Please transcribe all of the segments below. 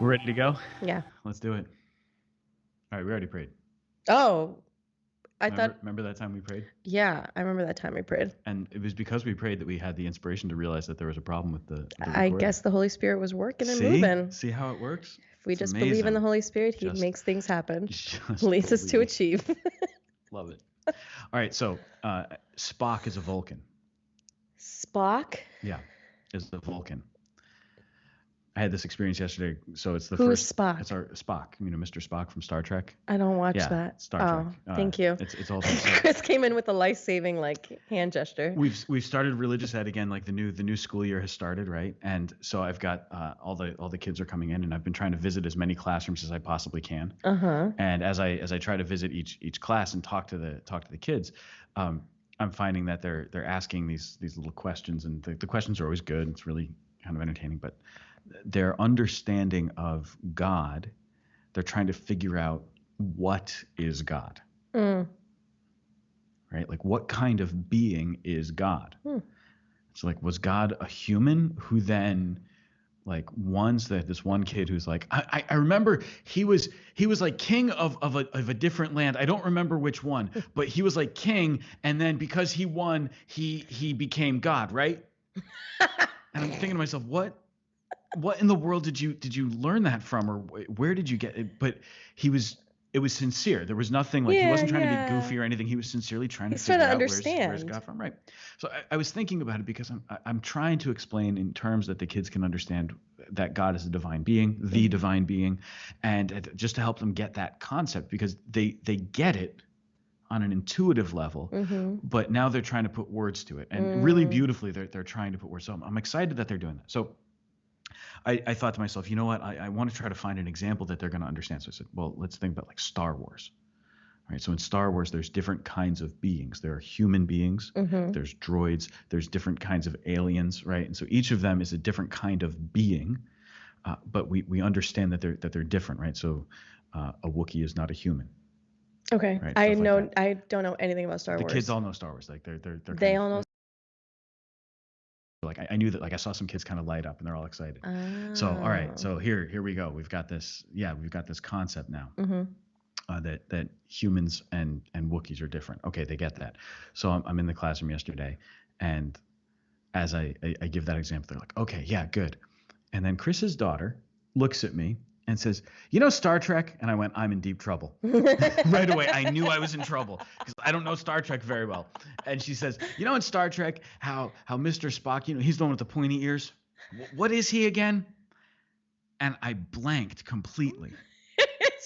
We're ready to go? Yeah. Let's do it. All right, we already prayed. Oh, Remember that time we prayed? Yeah, I remember that time we prayed. And it was because we prayed that we had the inspiration to realize that there was a problem with the recording. I guess the Holy Spirit was working and moving. See how it works? If we just believe in the Holy Spirit, He makes things happen. Leads us to achieve. Love it. All right, so Spock is a Vulcan. Spock? Yeah, is a Vulcan. I had this experience yesterday, so it's the Who first. Is Spock? It's our Spock. You know, Mr. Spock from Star Trek. I don't watch that. Star Trek. Thank you. It's all. Chris came in with a life-saving hand gesture. We've started religious ed again. Like the new school year has started, right? And so I've got all the kids are coming in, and I've been trying to visit as many classrooms as I possibly can. And as I try to visit each class and talk to the kids, I'm finding that they're asking these little questions, and the questions are always good. It's really kind of entertaining, but their understanding of God, they're trying to figure out what is God. Right? Like what kind of being is God? So like, was God a human who then this one kid who's like, I remember he was like king of a different land. I don't remember which one, but he was like king. And then because he won, he became God. Right. And I'm thinking to myself, what in the world did you learn that from, or where did you get it? But it was sincere. There was nothing like he wasn't trying to be goofy or anything. He was sincerely trying to figure out where's God from. Right. So I was thinking about it because I'm trying to explain in terms that the kids can understand that God is a divine being, the divine being, and just to help them get that concept, because they get it on an intuitive level, but now they're trying to put words to it, and really beautifully they're trying to put words. So I'm excited that they're doing that. So I thought to myself, you know what? I want to try to find an example that they're going to understand. So I said, well, let's think about like Star Wars. Right? So in Star Wars, there's different kinds of beings. There are human beings, there's droids, there's different kinds of aliens, right? And so each of them is a different kind of being, but we understand that they're different, right? So a Wookiee is not a human. Okay. Right? I don't know anything about Star Wars. The kids all know Star Wars. Like they all know. Like I knew that, like I saw some kids kind of light up and they're all excited. So all right, so here we go. We've got this concept now that humans and Wookiees are different. Okay, they get that. So I'm in the classroom yesterday, and as I give that example, they're like, okay, yeah, good. And then Chris's daughter looks at me and says, you know Star Trek? And I went, I'm in deep trouble. Right away, I knew I was in trouble because I don't know Star Trek very well. And she says, you know in Star Trek, how Mr. Spock, you know, he's the one with the pointy ears. What is he again? And I blanked completely.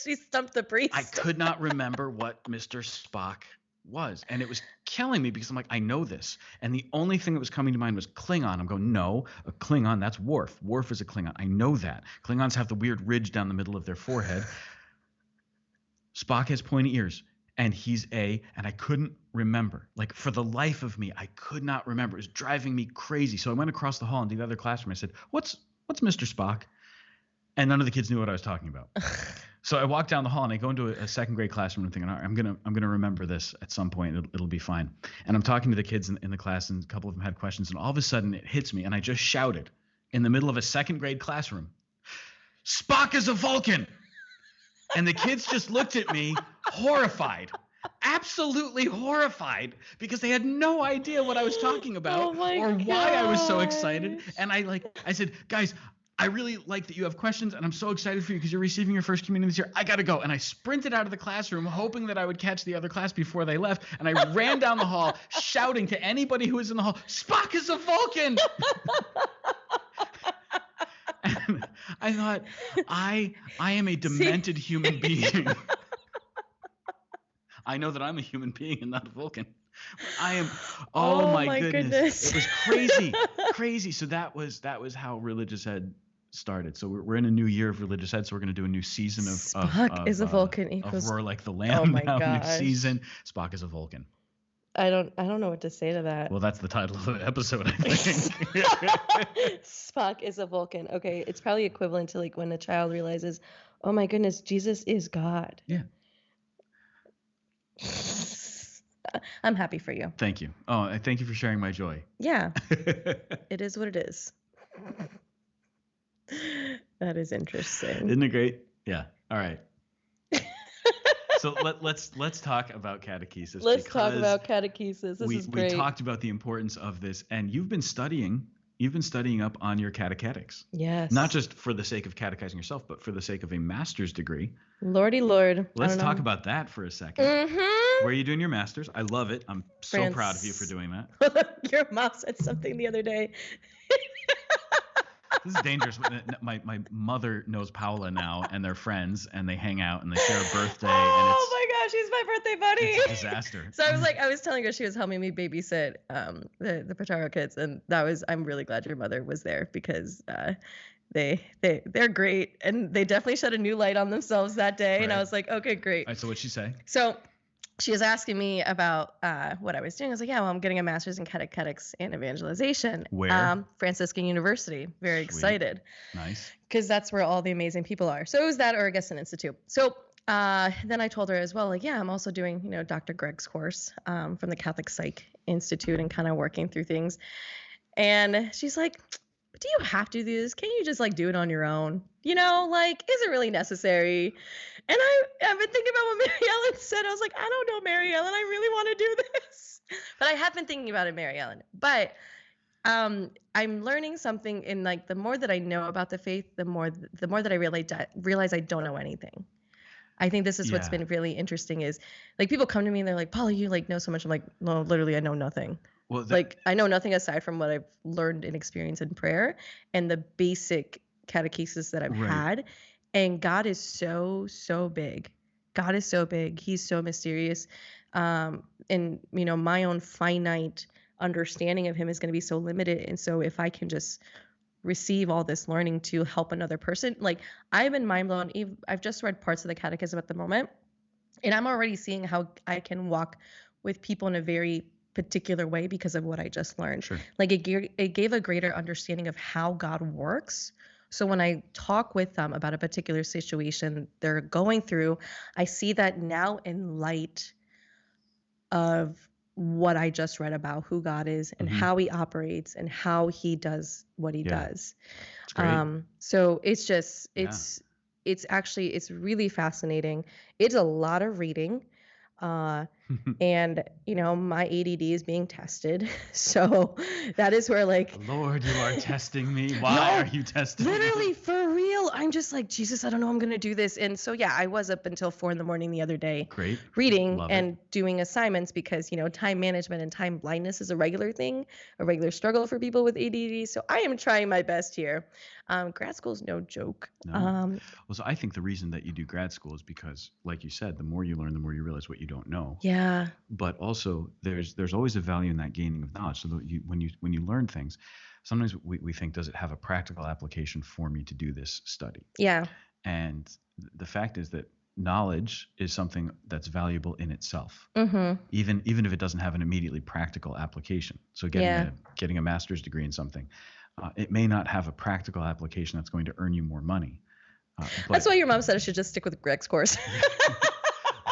She stumped the priest. I could not remember what Mr. Spock was, and it was killing me because I'm like, I know this, and the only thing that was coming to mind was Klingon. I'm going, no, a Klingon, that's Worf. Worf is a Klingon. I know that. Klingons have the weird ridge down the middle of their forehead. Spock has pointy ears, and and I couldn't remember. Like for the life of me, I could not remember. It was driving me crazy. So I went across the hall into the other classroom. I said, what's Mr. Spock? And none of the kids knew what I was talking about. So I walk down the hall and I go into a second grade classroom and thinking, all right, I'm gonna remember this at some point. It'll be fine. And I'm talking to the kids in the class, and a couple of them had questions, and all of a sudden it hits me, and I just shouted in the middle of a second grade classroom, Spock is a Vulcan. And the kids just looked at me horrified, absolutely horrified, because they had no idea what I was talking about or why I was so excited. And I said, guys, I really like that you have questions, and I'm so excited for you because you're receiving your first communion this year. I got to go. And I sprinted out of the classroom, hoping that I would catch the other class before they left. And I ran down the hall, shouting to anybody who was in the hall, Spock is a Vulcan! And I thought, I am a demented human being. I know that I'm a human being and not a Vulcan. I am. Oh my goodness. It was crazy. So that was how religious ed started. So we're in a new year of religious ed. So we're going to do a new season of Spock is a Vulcan equals Roar Like the Lamb. Oh my now, gosh. New season. Spock is a Vulcan. I don't know what to say to that. Well, that's the title of the episode, I think. Spock is a Vulcan. Okay, it's probably equivalent to like when a child realizes, oh my goodness, Jesus is God. Yeah. I'm happy for you. Thank you. Oh, thank you for sharing my joy. Yeah. It is what it is. That is interesting. Isn't it great? Yeah. All right. So let's talk about catechesis. Let's talk about catechesis. This is great. We talked about the importance of this, and you've been studying up on your catechetics. Yes. Not just for the sake of catechizing yourself, but for the sake of a master's degree. Lordy Lord. Let's talk about that for a second. Mm-hmm. Where are you doing your master's? I love it. I'm so proud of you for doing that. Your mom said something the other day. This is dangerous. My mother knows Paola now, and they're friends, and they hang out, and they share a birthday. Oh my gosh, she's my birthday buddy. It's a disaster. So I was telling her she was helping me babysit the Pataro kids, and I'm really glad your mother was there because they're great, and they definitely shed a new light on themselves that day. Right. And I was like, okay, great. All right, so what'd she say? So she was asking me about what I was doing. I was like, yeah, well, I'm getting a master's in catechetics and evangelization. Where? Franciscan University. Very Sweet. Excited. Nice. Because that's where all the amazing people are. So it was that, or I guess an institute. So then I told her as well, like, yeah, I'm also doing, Dr. Greg's course from the Catholic Psych Institute and kind of working through things. And she's like, do you have to do this? Can't you just do it on your own? Is it really necessary? And I've been thinking about what Mary Ellen said. I was like, I don't know, Mary Ellen. I really want to do this. But I have been thinking about it, Mary Ellen. But I'm learning something in the more that I know about the faith, the more that I realize I don't know anything. I think this is what's been really interesting is people come to me and they're like, Paula, you know so much. I'm like, no, literally, I know nothing. Well, I know nothing aside from what I've learned and experienced in prayer and the basic catechesis that I've had. And God is so, so big. God is so big. He's so mysterious. And, my own finite understanding of him is going to be so limited. And so if I can just receive all this learning to help another person, I've been mind blown. I've just read parts of the catechism at the moment, and I'm already seeing how I can walk with people in a very particular way because of what I just learned. Sure. It gave a greater understanding of how God works. So when I talk with them about a particular situation they're going through, I see that now in light of what I just read about who God is and how he operates and how he does what he does. It's great. So it's really fascinating. It's a lot of reading. And my ADD is being tested, so that is where Lord, you are testing me. Why are you testing me? Literally, for real. I'm just like, Jesus, I don't know I'm gonna do this. And so I was up until 4 a.m. the other day. Great. Reading and doing assignments because time management and time blindness is a regular thing, a regular struggle for people with ADD. So I am trying my best here. Grad school is no joke. No. So I think the reason that you do grad school is because, like you said, the more you learn, the more you realize what you don't know. Yeah. But also, there's always a value in that gaining of knowledge. So that when you learn things, sometimes we think, does it have a practical application for me to do this study? Yeah. And the fact is that knowledge is something that's valuable in itself, even if it doesn't have an immediately practical application. So getting a master's degree in something. It may not have a practical application that's going to earn you more money. That's why your mom said I should just stick with Greg's course.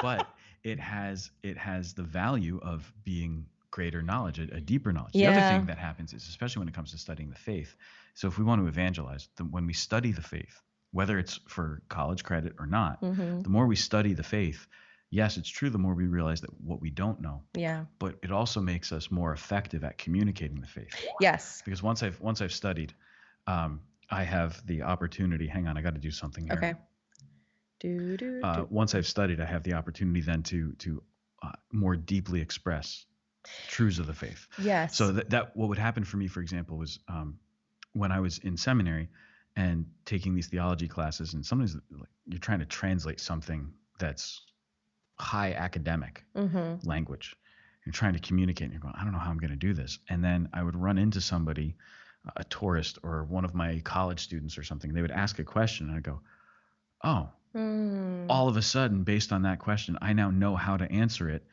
But it has the value of being greater knowledge, a deeper knowledge. The other thing that happens is, especially when it comes to studying the faith, so if we want to evangelize, when we study the faith, whether it's for college credit or not, the more we study the faith, yes, it's true, the more we realize that what we don't know. Yeah. But it also makes us more effective at communicating the faith. Yes. Because once I've studied, I have the opportunity. Hang on, I got to do something here. Okay. Once I've studied, I have the opportunity then to more deeply express truths of the faith. Yes. So that what would happen for me, for example, was when I was in seminary and taking these theology classes, and sometimes you're trying to translate something that's high academic language. You're trying to communicate, and you're going, I don't know how I'm going to do this. And then I would run into somebody, a tourist or one of my college students or something. They would ask a question, and I'd go, oh. All of a sudden, based on that question, I now know how to answer it.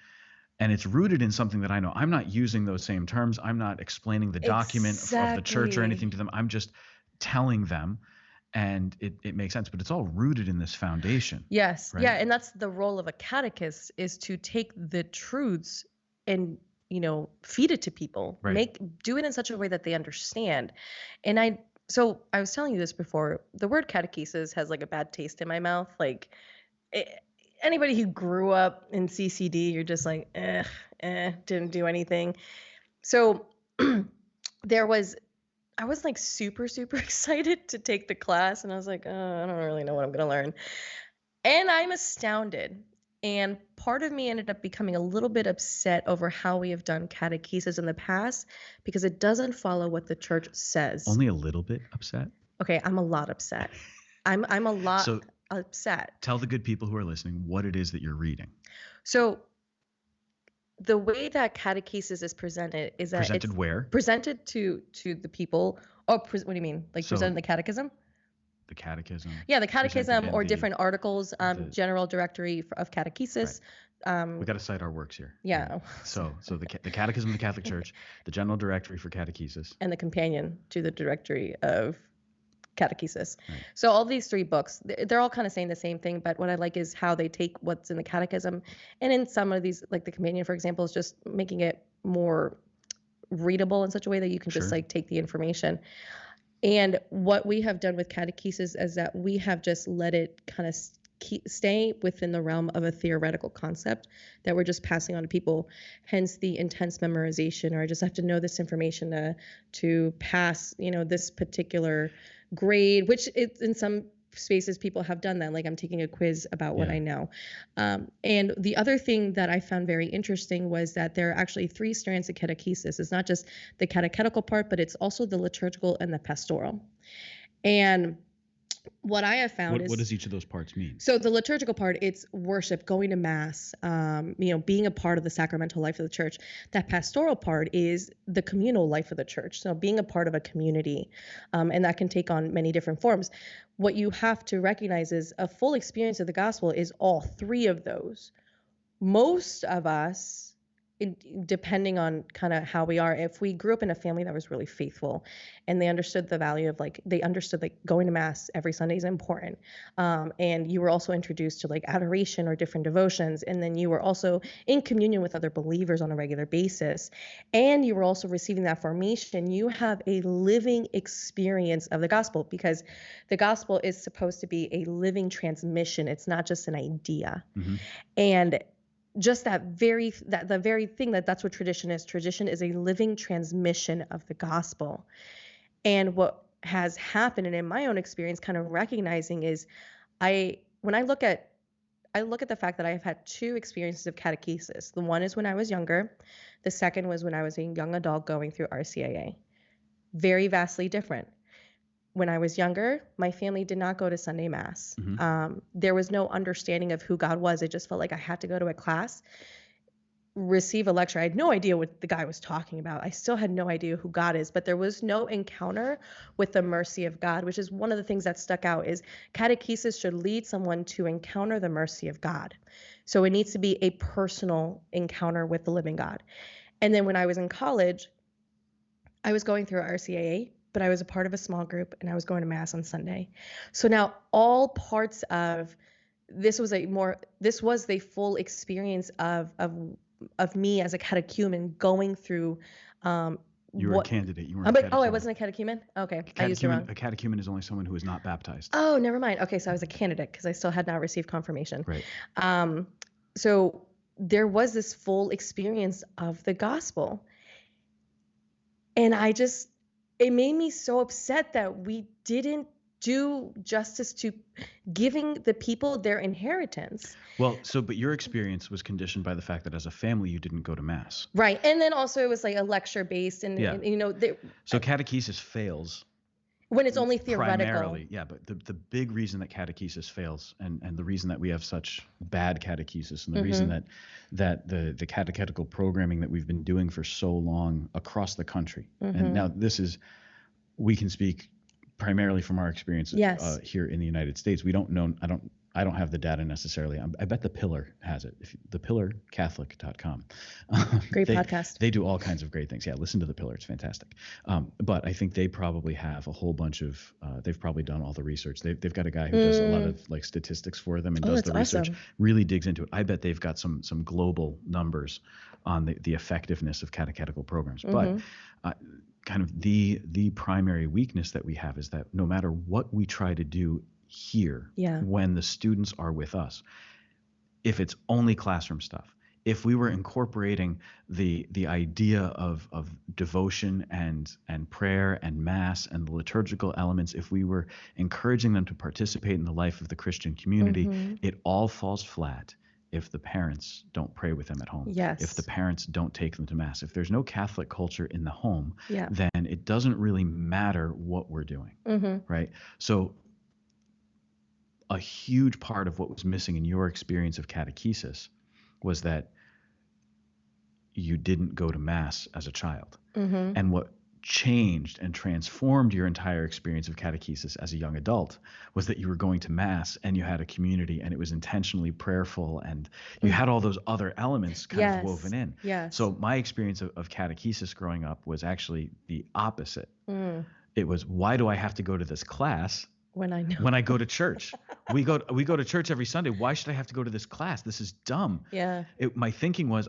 And it's rooted in something that I know. I'm not using those same terms. I'm not explaining the document of the church or anything to them. I'm just telling them, and it makes sense. But it's all rooted in this foundation. Yes. Right? Yeah. And that's the role of a catechist, is to take the truths and feed it to people. Right. Do it in such a way that they understand. And So I was telling you this before. The word catechesis has like a bad taste in my mouth. Like eh, anybody who grew up in CCD, you're just like, didn't do anything. So there was, I was like super, super excited to take the class, and I was like, I don't really know what I'm gonna learn. And I'm astounded. And part of me ended up becoming a little bit upset over how we have done catechesis in the past because it doesn't follow what the church says. Only a little bit upset? Okay, I'm a lot upset. I'm a lot upset. Tell the good people who are listening what it is that you're reading. So the way that catechesis is presented is that presented where? Presented to the people. Oh, what do you mean? Like presented in the catechism? The catechism. Yeah, the catechism or different articles, general directory of catechesis. Right. We got to cite our works here. Yeah. So the Catechism of the Catholic Church, the General Directory for Catechesis, and the companion to the Directory of Catechesis. Right. So all these 3 books, they're all kind of saying the same thing, but what I like is how they take what's in the catechism, and in some of these, like the companion, for example, is just making it more readable in such a way that you can just like take the information. And what we have done with catechesis is that we have just let it kind of stay within the realm of a theoretical concept that we're just passing on to people, hence the intense memorization, or I just have to know this information to pass, this particular grade, which it's in some spaces people have done that. Like I'm taking a quiz about what I know. And the other thing that I found very interesting was that there are actually 3 strands of catechesis. It's not just the catechetical part, but it's also the liturgical and the pastoral. And what I have found what does each of those parts mean? So the liturgical part, it's worship, going to mass, being a part of the sacramental life of the church. That pastoral part is the communal life of the church. So being a part of a community, and that can take on many different forms. What you have to recognize is a full experience of the gospel is all 3 of those. Most of us, depending on kind of how we are, if we grew up in a family that was really faithful and they understood the value of they understood going to mass every Sunday is important. And you were also introduced to adoration or different devotions. And then you were also in communion with other believers on a regular basis. And you were also receiving that formation. You have a living experience of the gospel, because the gospel is supposed to be a living transmission. It's not just an idea. Mm-hmm. And just the very thing that's what tradition is. Tradition is a living transmission of the gospel. And what has happened, and in my own experience, kind of recognizing is, when I look at the fact that I have had 2 experiences of catechesis. The one is when I was younger. The second was when I was a young adult going through RCIA. Very vastly different. When I was younger, my family did not go to Sunday Mass. Mm-hmm. There was no understanding of who God was. It just felt like I had to go to a class, receive a lecture. I had no idea what the guy was talking about. I still had no idea who God is, but there was no encounter with the mercy of God, which is one of the things that stuck out. Is catechesis should lead someone to encounter the mercy of God. So it needs to be a personal encounter with the living God. And then when I was in college, I was going through RCIA, but I was a part of a small group and I was going to Mass on Sunday. So now all parts of this was the full experience of me as a catechumen going through. You were a candidate. You weren't. I wasn't a catechumen. Okay, I used it wrong. A catechumen is only someone who is not baptized. Oh, never mind. Okay, so I was a candidate because I still had not received confirmation. Right. So there was this full experience of the gospel, and it made me so upset that we didn't do justice to giving the people their inheritance. Well, but your experience was conditioned by the fact that as a family you didn't go to Mass. Right. And then also it was a lecture based and so catechesis fails when it's only theoretical. Primarily, yeah, but the big reason that catechesis fails and the reason that we have such bad catechesis and the reason that the catechetical programming that we've been doing for so long across the country. And now we can speak primarily from our experience here in the United States. We don't know. I don't have the data necessarily. I bet the Pillar has it. thepillarcatholic.com. Great podcast. They do all kinds of great things. Yeah, listen to the Pillar. It's fantastic. But I think they probably have a whole bunch of. They've probably done all the research. They've got a guy who does a lot of statistics for them and does the research. Awesome. Really digs into it. I bet they've got some global numbers on the effectiveness of catechetical programs. But kind of the primary weakness that we have is that no matter what we try to do here, when the students are with us, if it's only classroom stuff, if we were incorporating the idea of devotion and prayer and mass and the liturgical elements, if we were encouraging them to participate in the life of the Christian community, it all falls flat if the parents don't pray with them at home, if the parents don't take them to mass. If there's no Catholic culture in the home, then it doesn't really matter what we're doing, right? So a huge part of what was missing in your experience of catechesis was that you didn't go to mass as a child. And what changed and transformed your entire experience of catechesis as a young adult was that you were going to mass and you had a community and it was intentionally prayerful and you had all those other elements kind of woven in. So my experience of catechesis growing up was actually the opposite. It was, why do I have to go to this class when I go to church? we go to church every Sunday. Why should I have to go to this class? This is dumb. My thinking was,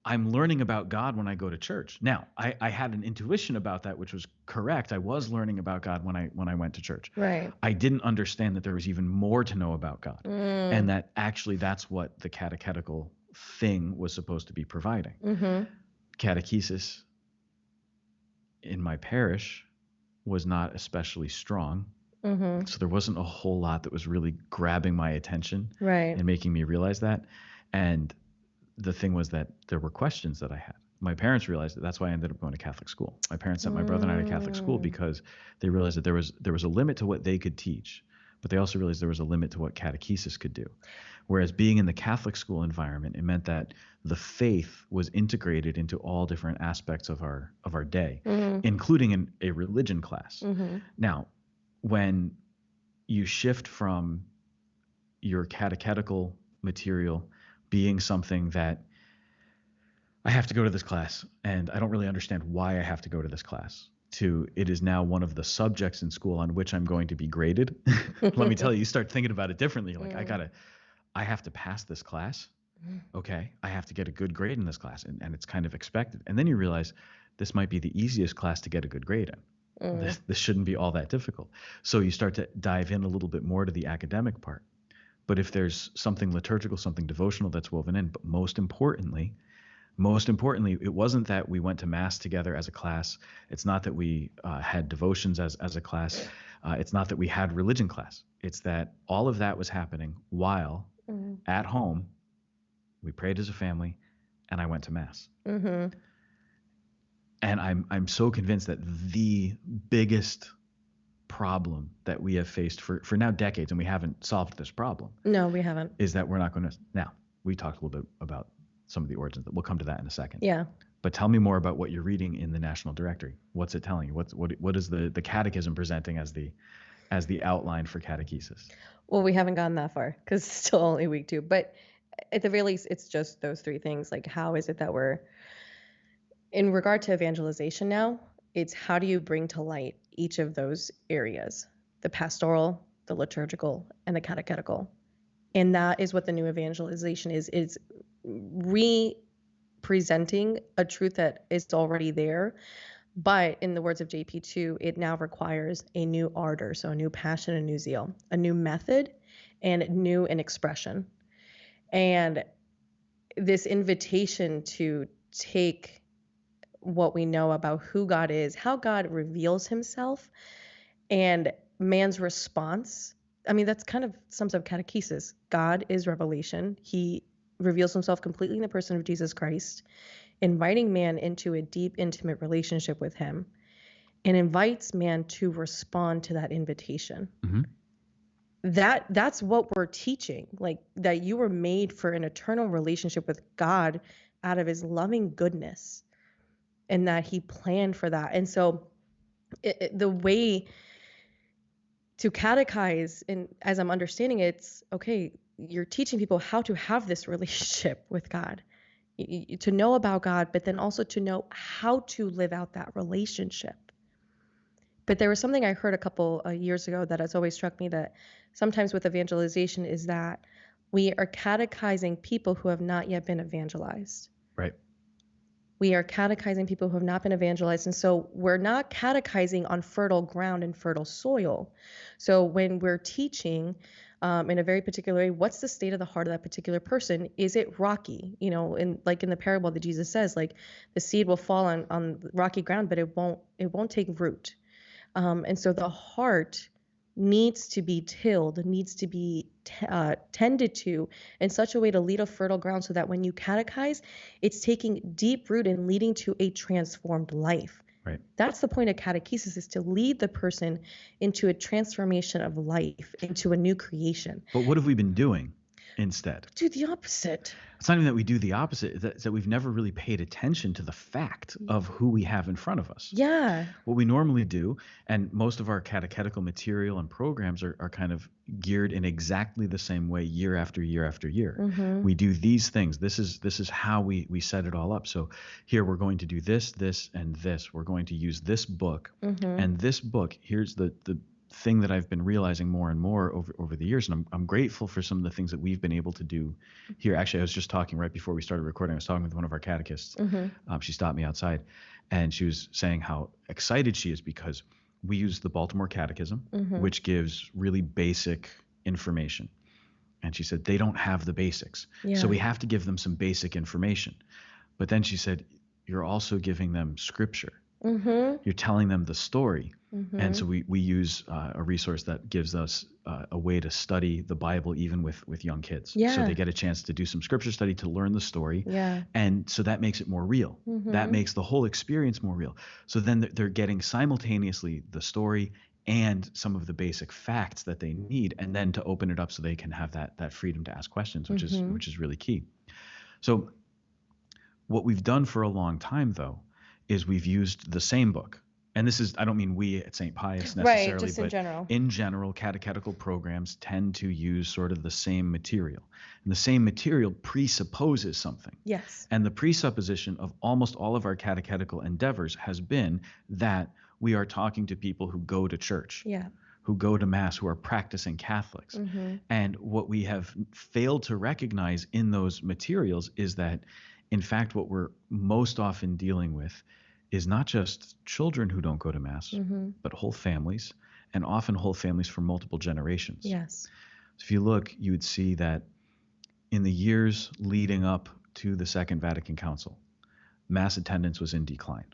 I'm learning about God when I go to church. Now, I had an intuition about that, which was correct. I was learning about God when I went to church. Right. I didn't understand that there was even more to know about God, and that actually that's what the catechetical thing was supposed to be providing. Catechesis in my parish was not especially strong. So there wasn't a whole lot that was really grabbing my attention and making me realize that. And the thing was that there were questions that I had. My parents realized that. That's why I ended up going to Catholic school. My parents sent my brother and I to Catholic school because they realized that there was a limit to what they could teach, but they also realized there was a limit to what catechesis could do. Whereas being in the Catholic school environment, it meant that the faith was integrated into all different aspects of our day, including in a religion class. Now, when you shift from your catechetical material being something that I have to go to this class and I don't really understand why I have to go to this class, to it is now one of the subjects in school on which I'm going to be graded. Let me tell you start thinking about it differently. Like I have to pass this class. Okay. I have to get a good grade in this class and it's kind of expected. And then you realize this might be the easiest class to get a good grade in. This shouldn't be all that difficult. So you start to dive in a little bit more to the academic part. But if there's something liturgical, something devotional that's woven in, but most importantly, it wasn't that we went to mass together as a class. It's not that we had devotions as a class. It's not that we had religion class. It's that all of that was happening while at home we prayed as a family and I went to mass. And I'm so convinced that the biggest problem that we have faced for now decades, and we haven't solved this problem. No, we haven't. Is that we're not going to. Now, we talked a little bit about some of the origins. We'll come to that in a second. Yeah. But tell me more about what you're reading in the National Directory. What's it telling you? What is the Catechism presenting as the outline for catechesis? Well, we haven't gotten that far because it's still only week 2. But at the very least, it's just those 3 things. Like, how is it that we're, in regard to evangelization now, it's how do you bring to light each of those areas, the pastoral, the liturgical, and the catechetical. And that is what the new evangelization is re-presenting a truth that is already there. But in the words of JP2, it now requires a new ardor, so a new passion, a new zeal, a new method, and new an expression. And this invitation to take what we know about who God is, how God reveals himself, and man's response. I mean, that's kind of sums up catechesis. God is revelation. He reveals himself completely in the person of Jesus Christ, inviting man into a deep, intimate relationship with him, and invites man to respond to that invitation. That's what we're teaching, like that you were made for an eternal relationship with God out of his loving goodness, and that he planned for that. And so the way to catechize, and as I'm understanding it, it's okay, you're teaching people how to have this relationship with God, to know about God, but then also to know how to live out that relationship. But there was something I heard a couple years ago that has always struck me, that sometimes with evangelization is that we are catechizing people who have not yet been evangelized. Right. We are catechizing people who have not been evangelized. And so we're not catechizing on fertile ground and fertile soil. So when we're teaching in a very particular way, what's the state of the heart of that particular person? Is it rocky? You know, like in the parable that Jesus says, like the seed will fall on rocky ground, but it won't take root. And so the heart needs to be tilled, needs to be tended to in such a way to lead a fertile ground so that when you catechize, it's taking deep root and leading to a transformed life. Right. That's the point of catechesis, is to lead the person into a transformation of life, into a new creation. But what have we been doing instead? Do the opposite. It's not even that we do the opposite, it's that we've never really paid attention to the fact of who we have in front of us. Yeah. What we normally do, and most of our catechetical material and programs are kind of geared in exactly the same way year after year after year. Mm-hmm. We do these things. This is how we set it all up. So here we're going to do this, and this. We're going to use this book. Mm-hmm. And this book, here's the thing that I've been realizing more and more over the years, and I'm grateful for some of the things that we've been able to do here. Actually, I was just talking right before we started recording. I was talking with one of our catechists. Mm-hmm. She stopped me outside, and she was saying how excited she is because we use the Baltimore Catechism, Mm-hmm. which gives really basic information. And she said they don't have the basics, so we have to give them some basic information. But then she said, you're also giving them scripture. Mm-hmm. You're telling them the story. Mm-hmm. And so we use a resource that gives us a way to study the Bible even with young kids. Yeah. So they get a chance to do some scripture study to learn the story. Yeah. And so that makes it more real. Mm-hmm. That makes the whole experience more real. So then they're getting simultaneously the story and some of the basic facts that they need, and then to open it up so they can have that freedom to ask questions, which Mm-hmm. is really key. So what we've done for a long time, though, is we've used the same book. And this is, I don't mean we at St. Pius necessarily, right, just in but general. In general, catechetical programs tend to use sort of the same material. And the same material presupposes something. Yes. And the presupposition of almost all of our catechetical endeavors has been that we are talking to people who go to church, Yeah. who go to Mass, who are practicing Catholics. Mm-hmm. And what we have failed to recognize in those materials is that, in fact, what we're most often dealing with is not just children who don't go to Mass, Mm-hmm. but whole families, and often whole families for multiple generations. Yes. So if you look, you would see that in the years leading up to the Second Vatican Council, Mass attendance was in decline.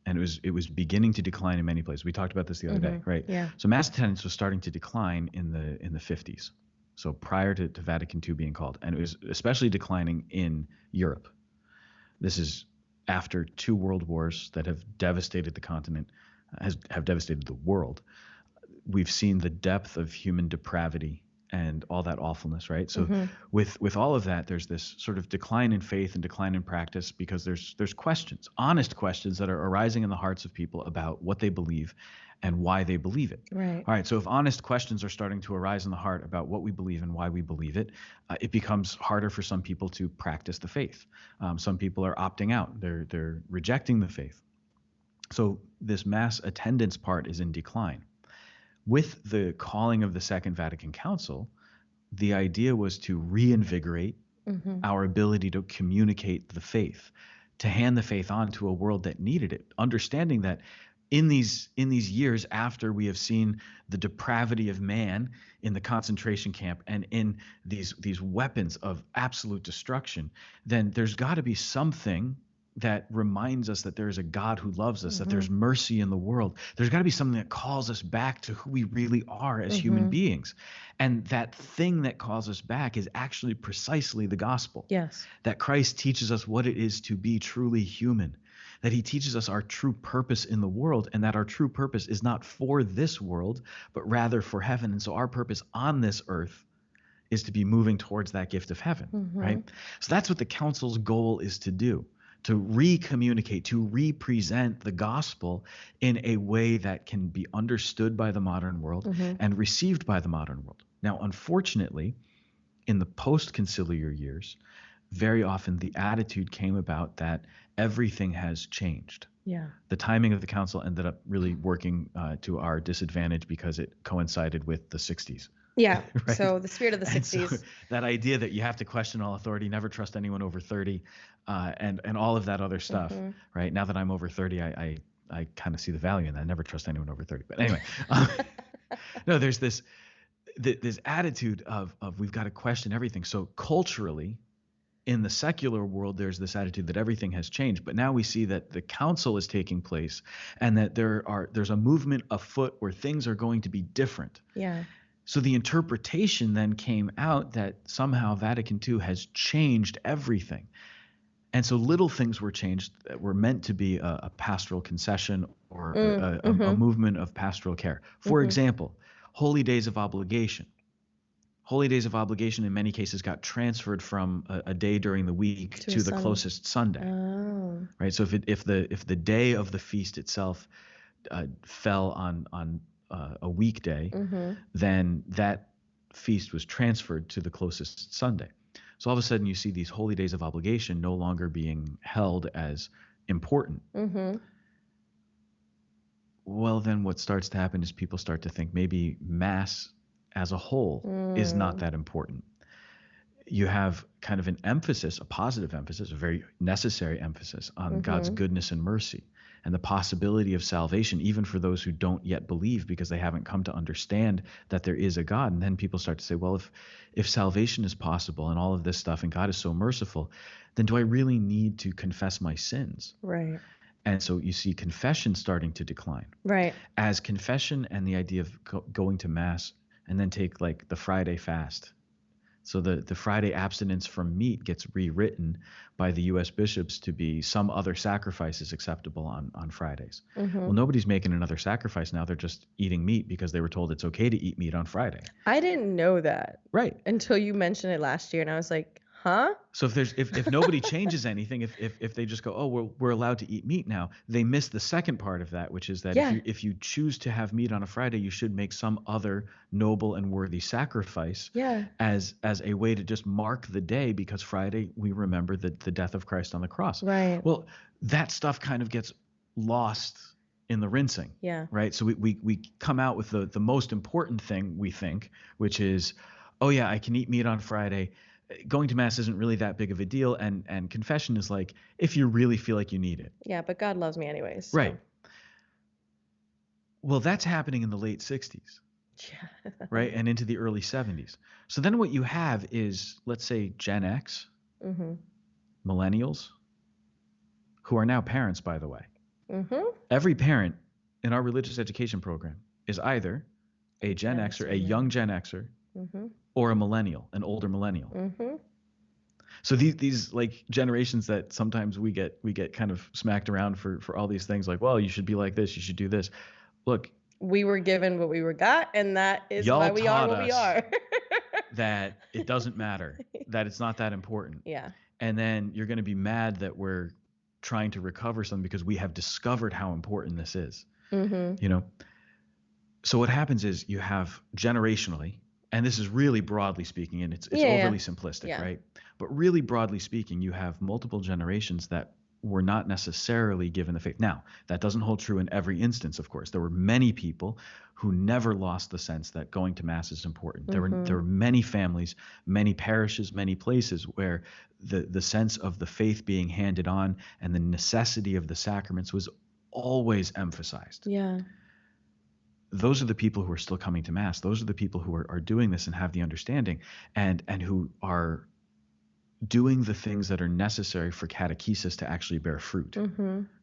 And it was beginning to decline in many places. We talked about this the other day, right? Yeah. So Mass attendance was starting to decline in the 50s. So prior to Vatican II being called, and it was especially declining in Europe. This is after 2 world wars that have devastated the continent, have devastated the world. We've seen the depth of human depravity and all that awfulness, right? So with all of that, there's this sort of decline in faith and decline in practice because there's questions, honest questions that are arising in the hearts of people about what they believe and why they believe it. Right. All right, so if honest questions are starting to arise in the heart about what we believe and why we believe it, it becomes harder for some people to practice the faith. Some people are opting out. They're rejecting the faith. So this Mass attendance part is in decline. With the calling of the Second Vatican Council, the idea was to reinvigorate our ability to communicate the faith, to hand the faith on to a world that needed it, understanding that in these years after we have seen the depravity of man in the concentration camp and in these weapons of absolute destruction, then there's got to be something that reminds us that there is a God who loves us, that there's mercy in the world. There's got to be something that calls us back to who we really are as human beings. And that thing that calls us back is actually precisely the gospel. Yes. That Christ teaches us what it is to be truly human, that he teaches us our true purpose in the world, and that our true purpose is not for this world, but rather for heaven. And so our purpose on this earth is to be moving towards that gift of heaven, right? So that's what the council's goal is to do, to re-communicate, to re-present the gospel in a way that can be understood by the modern world and received by the modern world. Now, unfortunately, in the post-conciliar years, very often the attitude came about that everything has changed. Yeah. The timing of the council ended up really working to our disadvantage because it coincided with the 60s. Yeah. Right? So the spirit of the And so 60s. that idea that you have to question all authority, never trust anyone over 30, and all of that other stuff, right? Now that I'm over 30, I kind of see the value in that. I never trust anyone over 30. But anyway, no, there's this attitude of we've got to question everything. So culturally, in the secular world, there's this attitude that everything has changed. But now we see that the council is taking place, and that there's a movement afoot where things are going to be different. Yeah. So the interpretation then came out that somehow Vatican II has changed everything. And so little things were changed that were meant to be a pastoral concession or a movement of pastoral care. For example, holy days of obligation. Holy days of obligation in many cases got transferred from a day during the week to the closest Sunday. Oh. Right. So if the day of the feast itself fell on a weekday, then that feast was transferred to the closest Sunday. So all of a sudden you see these holy days of obligation no longer being held as important. Well, then what starts to happen is people start to think maybe Mass as a whole is not that important. You have kind of an emphasis, a positive emphasis, a very necessary emphasis on God's goodness and mercy and the possibility of salvation, even for those who don't yet believe because they haven't come to understand that there is a God. And then people start to say, well, if salvation is possible and all of this stuff and God is so merciful, then do I really need to confess my sins? Right. And so you see confession starting to decline. Right. As confession and the idea of going to Mass and then take like the Friday fast. So the Friday abstinence from meat gets rewritten by the U.S. bishops to be some other sacrifice is acceptable on Fridays. Well, nobody's making another sacrifice now. They're just eating meat because they were told it's okay to eat meat on Friday. I didn't know that. Right. Until you mentioned it last year, and I was like, huh? So if nobody changes anything, if they just go, oh, we're allowed to eat meat now, they miss the second part of that, which is that if you choose to have meat on a Friday, you should make some other noble and worthy sacrifice as a way to just mark the day, because Friday we remember the death of Christ on the cross. Right. Well, that stuff kind of gets lost in the rinsing. Yeah. Right. So we come out with the most important thing, we think, which is, oh yeah, I can eat meat on Friday. Going to Mass isn't really that big of a deal, and confession is like if you really feel like you need it. Yeah, but God loves me anyways. So. Right. Well, that's happening in the late 60s. Yeah. Right, and into the early 70s. So then what you have is, let's say, Gen X, millennials, who are now parents, by the way. Every parent in our religious education program is either a Gen Xer, a young Gen Xer, or a millennial, an older millennial. So these like generations that sometimes we get kind of smacked around for all these things, like, well, you should be like this, you should do this. Look, we were given what we were got, and that is why we are what we are. That it doesn't matter, that it's not that important. Yeah. And then you're going to be mad that we're trying to recover something because we have discovered how important this is. You know. So what happens is you have generationally. And this is really broadly speaking, and it's overly simplistic, right? But really broadly speaking, you have multiple generations that were not necessarily given the faith. Now, that doesn't hold true in every instance, of course. There were many people who never lost the sense that going to Mass is important. There were many families, many parishes, many places where the sense of the faith being handed on and the necessity of the sacraments was always emphasized. Yeah. Those are the people who are still coming to Mass. Those are the people who are doing this and have the understanding and who are doing the things that are necessary for catechesis to actually bear fruit,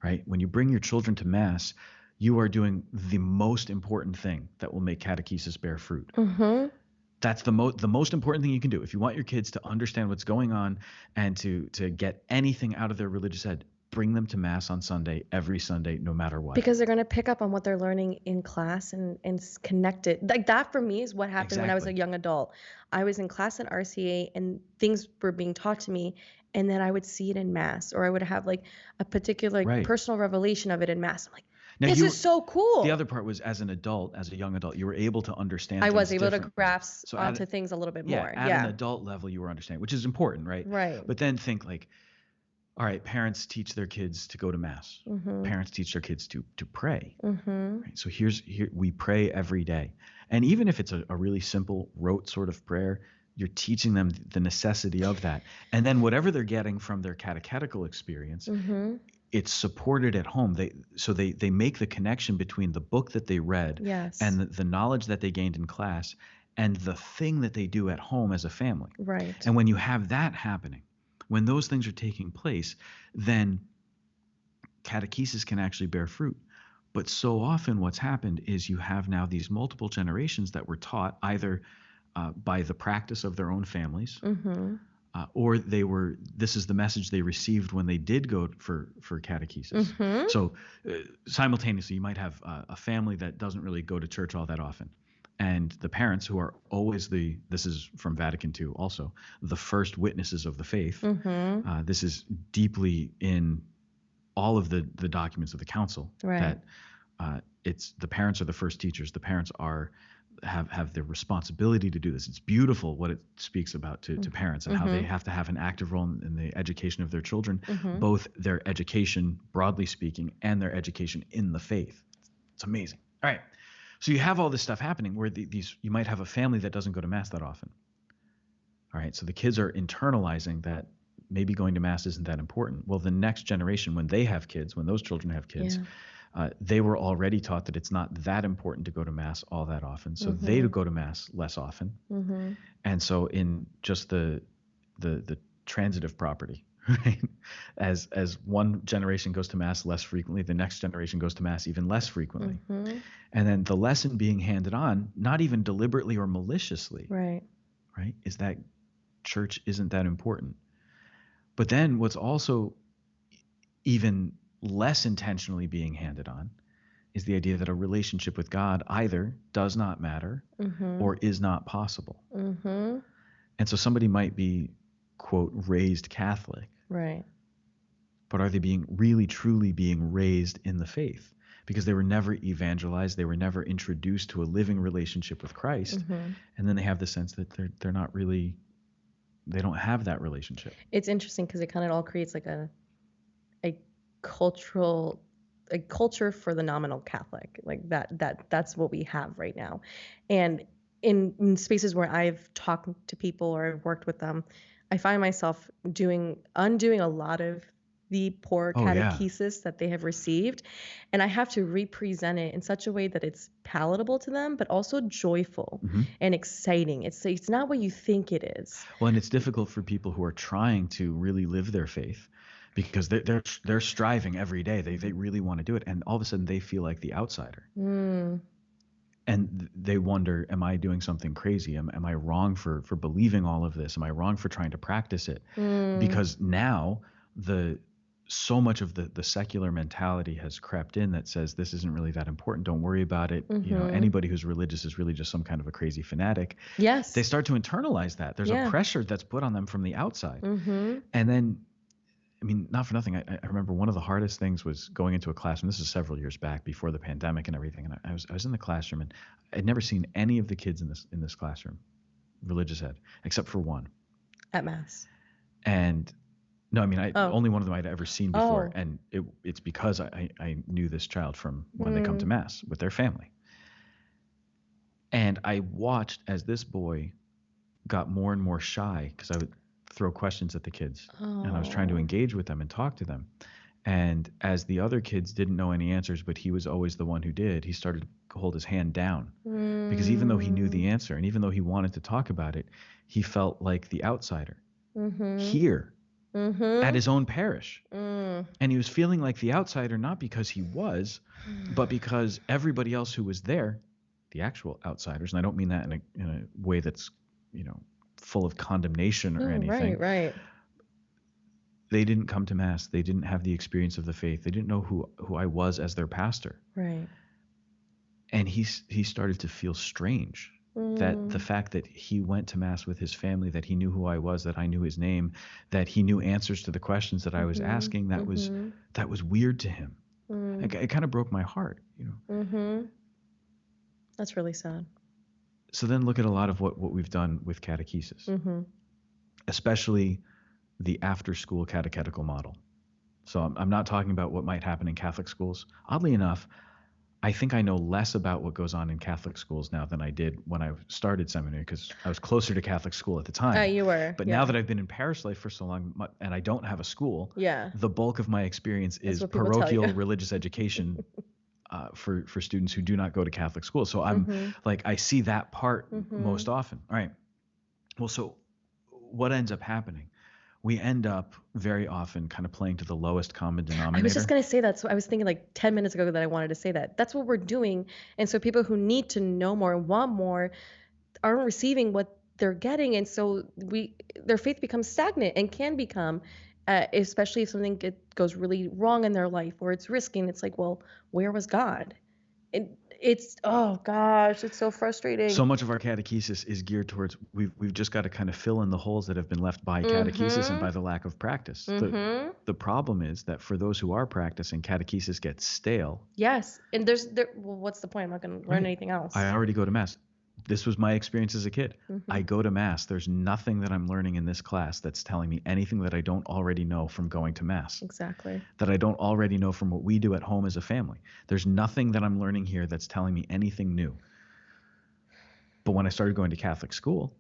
right? When you bring your children to Mass, you are doing the most important thing that will make catechesis bear fruit. That's the most important thing you can do. If you want your kids to understand what's going on and to get anything out of their religious ed, bring them to Mass on Sunday, every Sunday, no matter what. Because they're going to pick up on what they're learning in class and connect it. Like that for me is what happened when I was a young adult. I was in class at RCA and things were being taught to me, and then I would see it in Mass, or I would have like a particular personal revelation of it in Mass. I'm like, now this is so cool. The other part was as a young adult, you were able to understand I was able to grasp onto things a little bit more. At an adult level, you were understanding, which is important, right? Right. But then think like, all right, parents teach their kids to go to Mass. Parents teach their kids to pray. Right? So here we pray every day. And even if it's a really simple rote sort of prayer, you're teaching them the necessity of that. And then whatever they're getting from their catechetical experience, it's supported at home. They make the connection between the book that they read and the knowledge that they gained in class and the thing that they do at home as a family. Right. And when you have that happening, when those things are taking place, then catechesis can actually bear fruit. But so often what's happened is you have now these multiple generations that were taught either by the practice of their own families, or this is the message they received when they did go for catechesis. So simultaneously, you might have a family that doesn't really go to church all that often. And the parents, who are always this is from Vatican II also, the first witnesses of the faith. This is deeply in all of the documents of the council, that it's the parents are the first teachers. The parents have the responsibility to do this. It's beautiful what it speaks about to parents and how they have to have an active role in the education of their children, both their education, broadly speaking, and their education in the faith. It's amazing. All right. So you have all this stuff happening where you might have a family that doesn't go to Mass that often. All right. So the kids are internalizing that maybe going to Mass isn't that important. Well, the next generation, when they have kids, when those children have kids, they were already taught that it's not that important to go to Mass all that often. So they go to Mass less often. And so in just the transitive property, right? As one generation goes to Mass less frequently, the next generation goes to Mass even less frequently. And then the lesson being handed on, not even deliberately or maliciously, right, is that church isn't that important. But then what's also even less intentionally being handed on is the idea that a relationship with God either does not matter or is not possible. And so somebody might be, quote, raised Catholic. Right. But are they really truly being raised in the faith? Because they were never evangelized, they were never introduced to a living relationship with Christ. And then they have the sense that they're not really, they don't have that relationship. It's interesting because it kind of all creates like a culture for the nominal Catholic. Like that's what we have right now. And in spaces where I've talked to people or I've worked with them, I find myself undoing a lot of the poor catechesis that they have received, and I have to represent it in such a way that it's palatable to them, but also joyful and exciting. It's not what you think it is. Well, and it's difficult for people who are trying to really live their faith, because they're striving every day. They really want to do it, and all of a sudden they feel like the outsider. And they wonder, am I doing something crazy? Am I wrong for believing all of this? Am I wrong for trying to practice it? Because now so much of the secular mentality has crept in that says this isn't really that important. Don't worry about it. You know, anybody who's religious is really just some kind of a crazy fanatic. Yes. They start to internalize that. There's a pressure that's put on them from the outside. And then, I mean, not for nothing, I remember one of the hardest things was going into a classroom. This is several years back, before the pandemic and everything. And I was in the classroom, and I'd never seen any of the kids in this classroom, religious ed, except for one. At Mass. And no, I mean, only one of them I'd ever seen before. And it's because I knew this child from when they come to Mass with their family. And I watched as this boy got more and more shy, because I would throw questions at the kids, and I was trying to engage with them and talk to them. And as the other kids didn't know any answers, but he was always the one who did, he started to hold his hand down, because even though he knew the answer and even though he wanted to talk about it, he felt like the outsider here at his own parish. And he was feeling like the outsider, not because he was, but because everybody else who was there, the actual outsiders, and I don't mean that in a way that's, full of condemnation or anything. Right. They didn't come to Mass. They didn't have the experience of the faith. They didn't know who I was as their pastor. Right. And he started to feel strange, that the fact that he went to Mass with his family, that he knew who I was, that I knew his name, that he knew answers to the questions that I was asking, that was weird to him. It kind of broke my heart, That's really sad. So then look at a lot of what we've done with catechesis, especially the after-school catechetical model. So I'm not talking about what might happen in Catholic schools. Oddly enough, I think I know less about what goes on in Catholic schools now than I did when I started seminary, because I was closer to Catholic school at the time. You were. But now that I've been in parish life for so long, and I don't have a school, the bulk of my experience is parochial religious education for students who do not go to Catholic school. So I'm like, I see that part most often. All right. Well, so what ends up happening? We end up very often kind of playing to the lowest common denominator. I was just going to say that. So I was thinking like 10 minutes ago that I wanted to say that. That's what we're doing. And so people who need to know more and want more aren't receiving what they're getting. And so their faith becomes stagnant and can become, especially if something goes really wrong in their life or it's risky. And it's like, well, where was God? It's, oh gosh, it's so frustrating. So much of our catechesis is geared towards we've just got to kind of fill in the holes that have been left by catechesis and by the lack of practice. The problem is that for those who are practicing, catechesis gets stale. Yes. And well, what's the point? I'm not going to learn anything else. I already go to Mass. This was my experience as a kid. I go to Mass. There's nothing that I'm learning in this class that's telling me anything that I don't already know from going to Mass. Exactly. That I don't already know from what we do at home as a family. There's nothing that I'm learning here that's telling me anything new. But when I started going to Catholic school,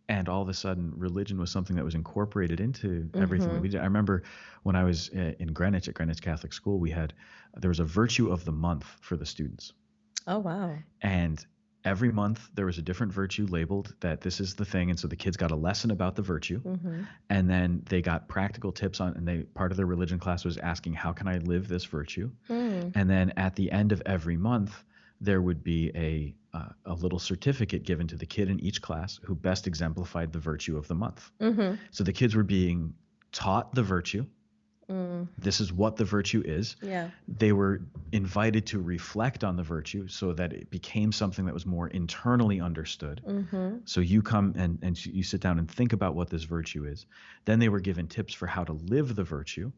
and all of a sudden religion was something that was incorporated into everything that we did. I remember when I was in Greenwich, at Greenwich Catholic School, there was a virtue of the month for the students. Oh, wow. And every month there was a different virtue labeled that this is the thing. And so the kids got a lesson about the virtue. And then they got practical tips on, and part of their religion class was asking, how can I live this virtue? And then at the end of every month, there would be a little certificate given to the kid in each class who best exemplified the virtue of the month. So the kids were being taught the virtue. This is what the virtue is. Yeah. They were invited to reflect on the virtue so that it became something that was more internally understood. So you come and you sit down and think about what this virtue is. Then they were given tips for how to live the virtue,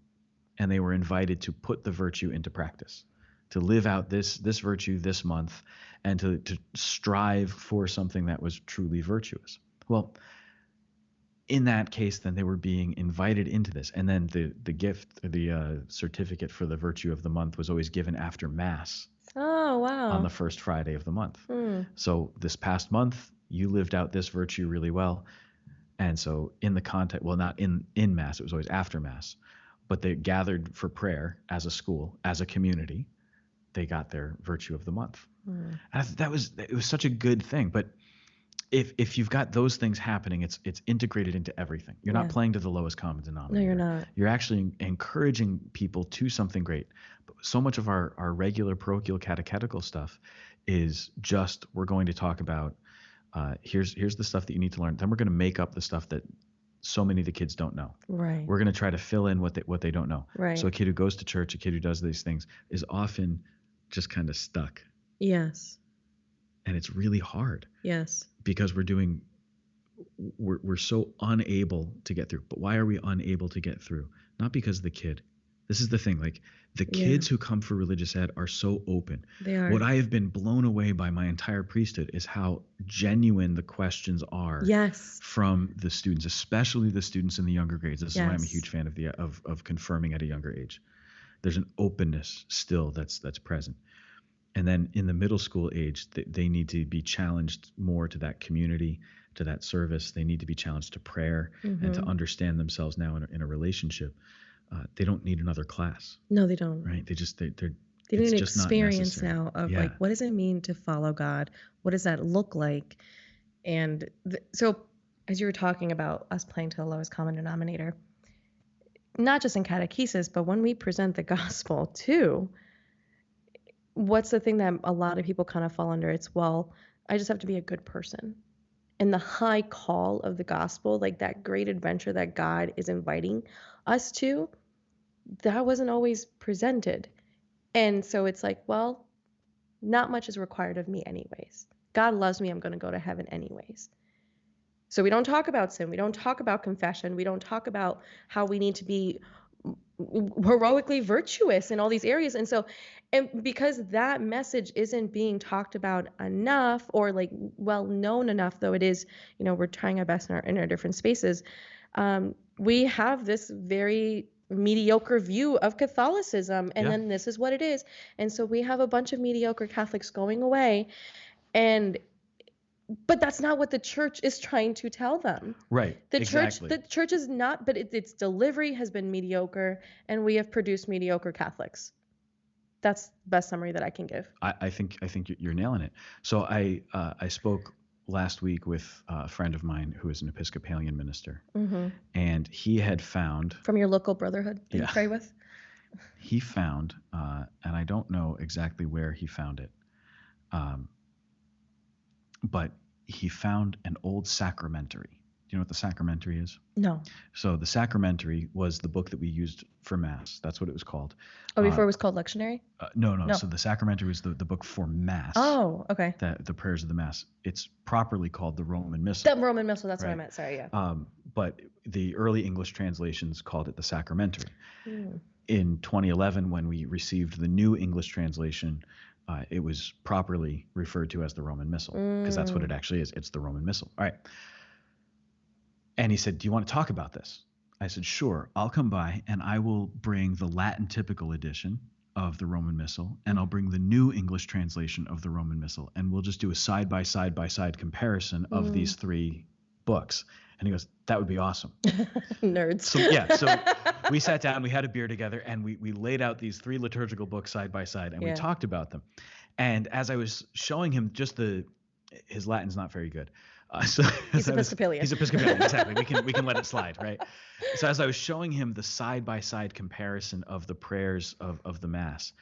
and they were invited to put the virtue into practice, to live out this virtue this month, and to strive for something that was truly virtuous. Well, in that case, then they were being invited into this. And then the gift, the certificate for the virtue of the month was always given after Mass. Oh, wow. On the first Friday of the month. So this past month, you lived out this virtue really well. And so in the context, well, not in Mass, it was always after Mass, but they gathered for prayer as a school, as a community. They got their virtue of the month. It was such a good thing. But if you've got those things happening, it's integrated into everything. You're not playing to the lowest common denominator. No, you're not. You're actually encouraging people to something great. But so much of our regular parochial catechetical stuff is just, we're going to talk about here's the stuff that you need to learn. Then we're going to make up the stuff that so many of the kids don't know. Right. We're going to try to fill in what they don't know. Right. So a kid who goes to church, a kid who does these things is often just kind of stuck. Yes. And it's really hard. Yes. Because we're so unable to get through. But why are we unable to get through? Not because of the kid. This is the thing. Like, the kids who come for religious ed are so open. They are. What I have been blown away by my entire priesthood is how genuine the questions are. Yes. From the students, especially the students in the younger grades. This is why I'm a huge fan of confirming at a younger age. There's an openness still that's present. And then in the middle school age, they need to be challenged more to that community, to that service. They need to be challenged to prayer and to understand themselves now in a relationship. They don't need another class. No, they don't. Right? They need an experience now of like, what does it mean to follow God? What does that look like? And so as you were talking about us playing to the lowest common denominator, not just in catechesis, but when we present the gospel too, what's the thing that a lot of people kind of fall under? It's, well, I just have to be a good person. And the high call of the gospel, like that great adventure that God is inviting us to, that wasn't always presented. And so it's like, well, not much is required of me anyways. God loves me. I'm going to go to heaven anyways. So we don't talk about sin. We don't talk about confession. We don't talk about how we need to be heroically virtuous in all these areas. And because that message isn't being talked about enough, or like well known enough, though it is, we're trying our best in our different spaces. We have this very mediocre view of Catholicism, and Yeah. then this is what it is. And so we have a bunch of mediocre Catholics going away, but that's not what the church is trying to tell them. Right. Exactly. The church is not, but its delivery has been mediocre, and we have produced mediocre Catholics. That's the best summary that I can give. I think you're nailing it. So I spoke last week with a friend of mine who is an Episcopalian minister, and he had found from your local brotherhood that you pray with. He found, and I don't know exactly where he found it, but he found an old sacramentary. Do you know what the sacramentary is? No. So the sacramentary was the book that we used for Mass. That's what it was called. Oh, before it was called lectionary? No. So the sacramentary was the book for Mass. Oh, okay. The prayers of the Mass. It's properly called the Roman Missal. The Roman Missal, that's what I meant. Sorry, yeah. But the early English translations called it the sacramentary. In 2011, when we received the new English translation, it was properly referred to as the Roman Missal, because that's what it actually is. It's the Roman Missal. All right. And he said, do you want to talk about this? I said, sure. I'll come by and I will bring the Latin typical edition of the Roman Missal, and I'll bring the new English translation of the Roman Missal, and we'll just do a side-by-side comparison of these three books. And he goes, that would be awesome. Nerds. So we sat down, we had a beer together, and we laid out these three liturgical books side by side, and we talked about them. And as I was showing him his Latin's not very good. He's Episcopalian. He's Episcopalian, exactly. We can let it slide, right? So as I was showing him the side-by-side comparison of the prayers of the Mass,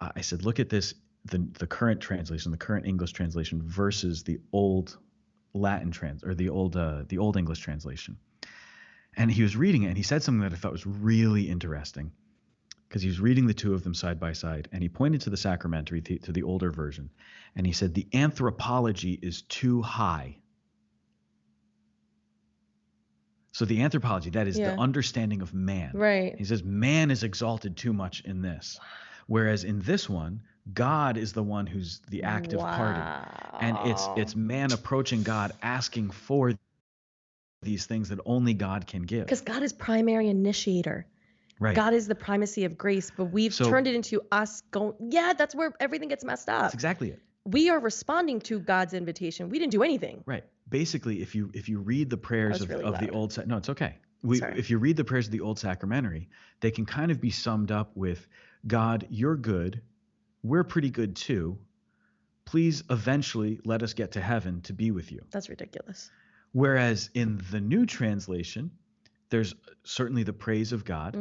I said, look at this, the current translation, the current English translation versus the old Latin the old English translation. And he was reading it, and he said something that I thought was really interesting, because he was reading the two of them side by side, and he pointed to the sacramentary, to the older version, and he said, the anthropology is too high. So the anthropology, that is the understanding of man. Right. He says man is exalted too much in this. Whereas in this one, God is the one who's the active party. And it's man approaching God, asking for these things that only God can give. Because God is primary initiator. Right. God is the primacy of grace, but we've turned it into us going, that's where everything gets messed up. That's exactly it. We are responding to God's invitation. We didn't do anything. Right. Basically, if you read the prayers of the old, no, it's okay. If you read the prayers of the old sacramentary, they can kind of be summed up with, God, you're good. We're pretty good too. Please eventually let us get to heaven to be with you. That's ridiculous. Whereas in the new translation, there's certainly the praise of God,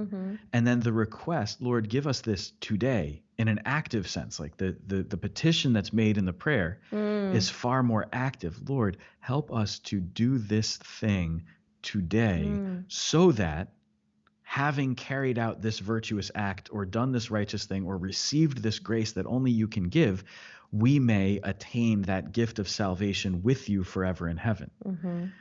and then the request, Lord, give us this today, in an active sense. Like the petition that's made in the prayer is far more active. Lord, help us to do this thing today, so that having carried out this virtuous act or done this righteous thing or received this grace that only you can give, we may attain that gift of salvation with you forever in heaven.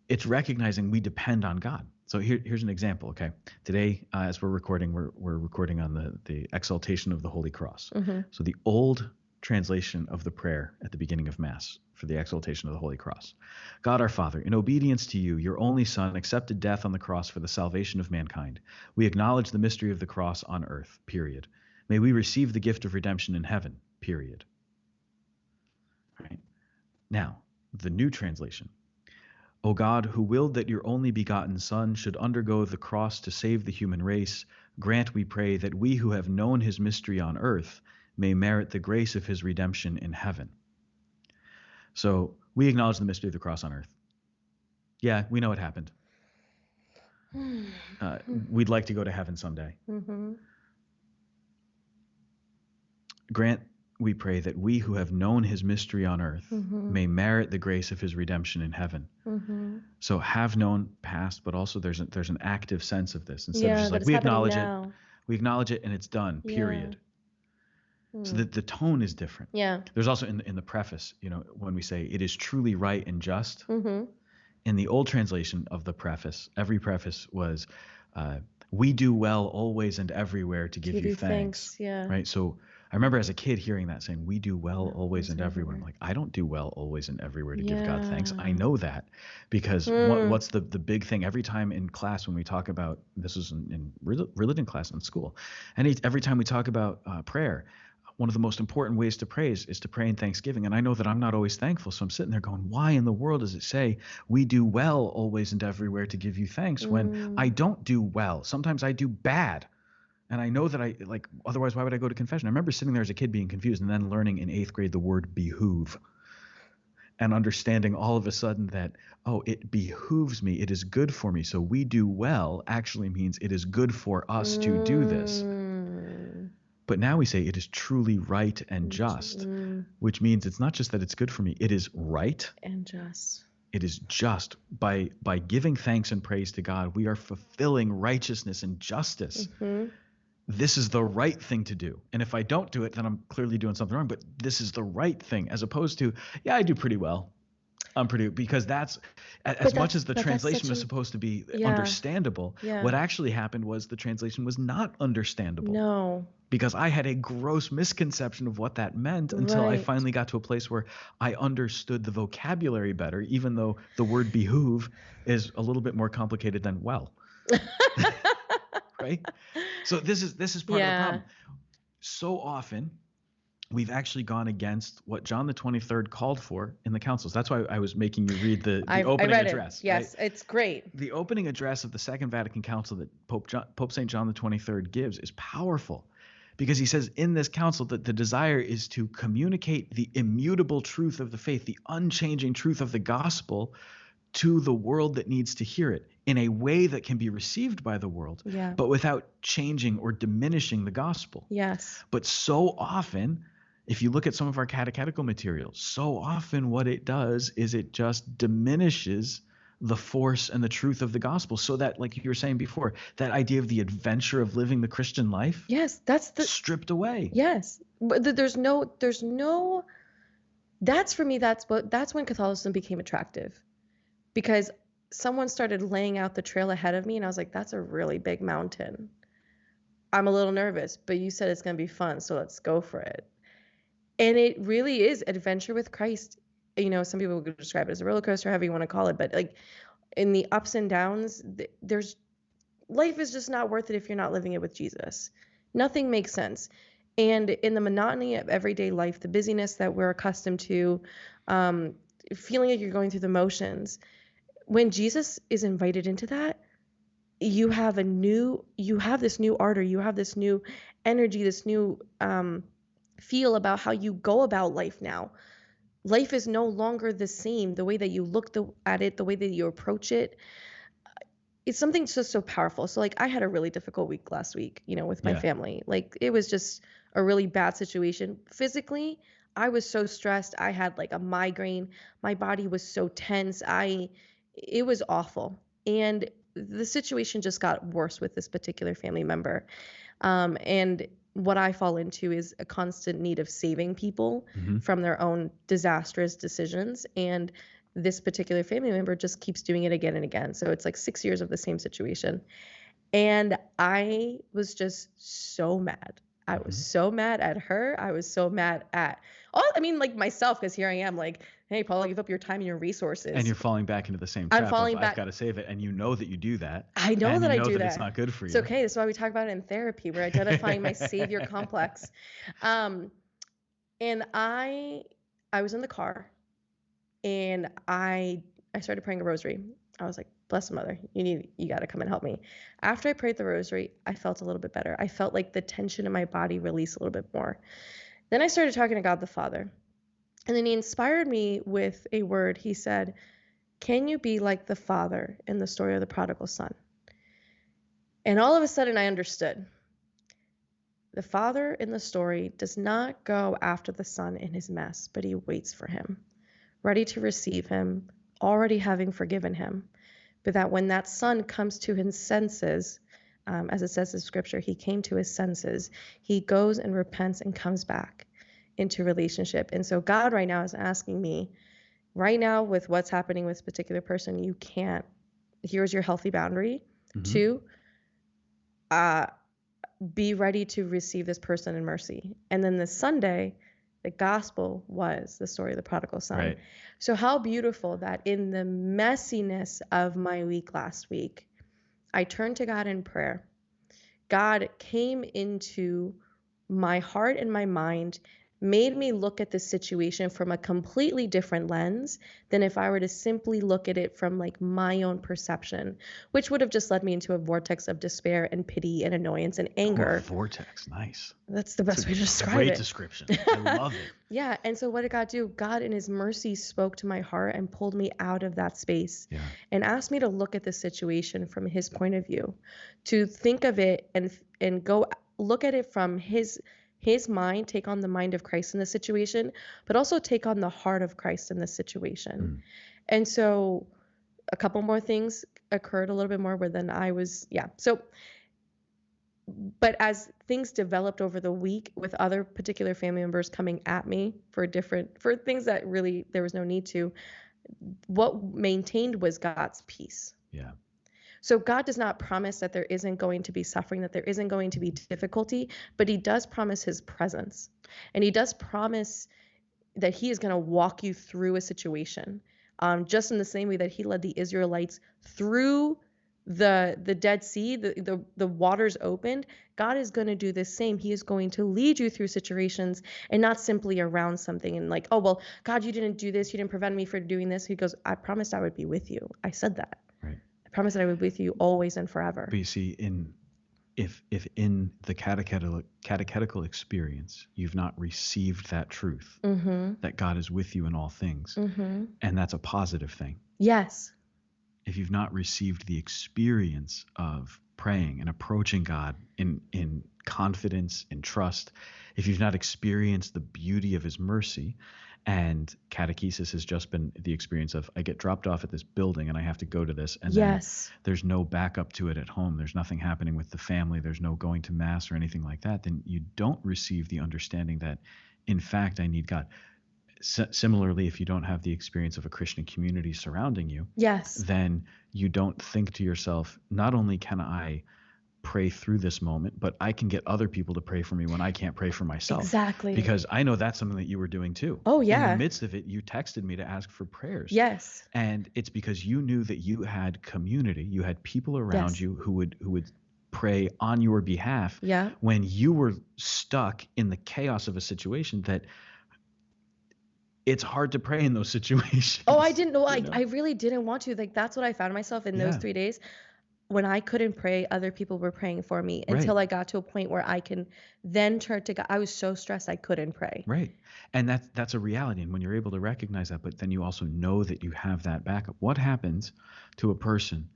It's recognizing we depend on God. So here's an example, okay? Today, as we're recording, we're recording on the exaltation of the Holy Cross. So the old translation of the prayer at the beginning of Mass for the exaltation of the Holy Cross. God our Father, in obedience to you, your only Son, accepted death on the cross for the salvation of mankind. We acknowledge the mystery of the cross on earth, period. May we receive the gift of redemption in heaven, period. All right. Now, the new translation. O God, who willed that your only begotten Son should undergo the cross to save the human race, grant, we pray, that we who have known his mystery on earth may merit the grace of his redemption in heaven. So we acknowledge the mystery of the cross on earth. Yeah, we know it happened. We'd like to go to heaven someday. Grant, we pray, that we who have known his mystery on earth may merit the grace of his redemption in heaven. So have known past, but also there's an active sense of this. Instead of just like, we acknowledge it and it's done, period. So the tone is different. There's also in the preface, when we say it is truly right and just, in the old translation of the preface, every preface was, we do well always and everywhere to give you thanks. Yeah. Right? So I remember as a kid hearing that saying, we do well always and everywhere. I'm like, I don't do well always and everywhere to give God thanks. I know that because what's the big thing every time in class when we talk about, this is in religion class in school, and every time we talk about prayer, one of the most important ways to pray is to pray in thanksgiving. And I know that I'm not always thankful. So I'm sitting there going, why in the world does it say we do well always and everywhere to give you thanks when I don't do well? Sometimes I do bad. And I know that otherwise, why would I go to confession? I remember sitting there as a kid being confused and then learning in 8th grade the word behoove and understanding all of a sudden that, oh, it behooves me. It is good for me. So we do well actually means it is good for us to do this. But now we say it is truly right and just, which means it's not just that it's good for me. It is right and just. It is just. By giving thanks and praise to God, we are fulfilling righteousness and justice. This is the right thing to do. And if I don't do it, then I'm clearly doing something wrong. But this is the right thing, as opposed to, yeah, I do pretty well. Because that's as much as the translation was supposed to be understandable. What actually happened was the translation was not understandable. No. Because I had a gross misconception of what that meant until I finally got to a place where I understood the vocabulary better, even though the word behoove is a little bit more complicated than well. Right? So this is part of the problem. So often we've actually gone against what John the 23rd called for in the councils. That's why I was making you read the opening address. Yes, right? It's great. The opening address of the Second Vatican Council that Pope St. John the 23rd gives is powerful, because he says in this council that the desire is to communicate the immutable truth of the faith, the unchanging truth of the gospel, to the world that needs to hear it in a way that can be received by the world, but without changing or diminishing the gospel. Yes. But so often, if you look at some of our catechetical materials, so often what it does is it just diminishes the force and the truth of the gospel, so that, like you were saying before, that idea of the adventure of living the Christian life, that's stripped away. Yes. There's no, that's for me, that's when Catholicism became attractive. Because someone started laying out the trail ahead of me, and I was like, that's a really big mountain. I'm a little nervous, but you said it's going to be fun, so let's go for it. And it really is adventure with Christ. You know, some people would describe it as a roller coaster, however you want to call it, but like in the ups and downs, life is just not worth it if you're not living it with Jesus. Nothing makes sense. And in the monotony of everyday life, the busyness that we're accustomed to, feeling like you're going through the motions, when Jesus is invited into that, you have this new ardor, you have this new energy, this new feel about how you go about life now. Life is no longer the same. The way that you look at it, the way that you approach it, it's something just so powerful. So like I had a really difficult week last week, with my family. Like it was just a really bad situation. Physically, I was so stressed. I had like a migraine. My body was so tense. It was awful. And the situation just got worse with this particular family member. And what I fall into is a constant need of saving people from their own disastrous decisions. And this particular family member just keeps doing it again and again. So it's like 6 years of the same situation. And I was just so mad. I was so mad at her. I was so mad at like myself, because here I am like, hey, Paula, give up your time and your resources. And you're falling back into the same trap. I've got to save it. And you know that you do that. I know that I do that. It's not good for you. It's okay. That's why we talk about it in therapy. We're identifying my savior complex. And I was in the car, and I started praying a rosary. I was like, bless the mother, you got to come and help me. After I prayed the rosary, I felt a little bit better. I felt like the tension in my body release a little bit more. Then I started talking to God the Father. And then he inspired me with a word. He said, can you be like the father in the story of the prodigal son? And all of a sudden I understood. The father in the story does not go after the son in his mess, but he waits for him, ready to receive him, already having forgiven him. But that when that son comes to his senses, as it says in scripture, he came to his senses, he goes and repents and comes back into relationship. And so God right now is asking me, right now with what's happening with this particular person, you can't, here's your healthy boundary. 2, be ready to receive this person in mercy. And then this Sunday, the gospel was the story of the prodigal son. Right. So how beautiful that in the messiness of my week last week, I turned to God in prayer. God came into my heart and my mind, made me look at the situation from a completely different lens than if I were to simply look at it from like my own perception, which would have just led me into a vortex of despair and pity and annoyance and anger. Oh, vortex, nice. That's the best way to describe great it. Description. I love it. Yeah, and so what did God do? God in his mercy spoke to my heart and pulled me out of that space and asked me to look at the situation from his point of view, to think of it and go look at it from his mind, take on the mind of Christ in the situation, but also take on the heart of Christ in the situation. And so a couple more things occurred a little bit more where then I was, but as things developed over the week with other particular family members coming at me for things that really there was no need to, what maintained was God's peace. Yeah. So God does not promise that there isn't going to be suffering, that there isn't going to be difficulty, but he does promise his presence. And he does promise that he is going to walk you through a situation, just in the same way that he led the Israelites through the Dead Sea, the waters opened. God is going to do the same. He is going to lead you through situations and not simply around something and like, oh, well, God, you didn't do this. You didn't prevent me from doing this. He goes, I promised I would be with you. I said that. Right. I promised that I would be with you always and forever. But you see, if in the catechetical experience, you've not received that truth, that God is with you in all things, and that's a positive thing. Yes. If you've not received the experience of praying and approaching God in confidence, in trust, if you've not experienced the beauty of his mercy, and catechesis has just been the experience of I get dropped off at this building and I have to go to this, and then there's no backup to it at home. There's nothing happening with the family. There's no going to mass or anything like that. Then you don't receive the understanding that, in fact, I need God. Similarly, if you don't have the experience of a Christian community surrounding you, then you don't think to yourself, not only can I pray through this moment, but I can get other people to pray for me when I can't pray for myself. Exactly. Because I know that's something that you were doing too. Oh, yeah. In the midst of it, you texted me to ask for prayers. Yes. And it's because you knew that you had community, you had people around you who would pray on your behalf when you were stuck in the chaos of a situation that it's hard to pray in those situations. Oh, I didn't know. I really didn't want to. Like, that's what I found myself in those 3 days. When I couldn't pray, other people were praying for me until I got to a point where I can then turn to God. I was so stressed I couldn't pray. Right. And that's a reality. And when you're able to recognize that, but then you also know that you have that backup. What happens to a person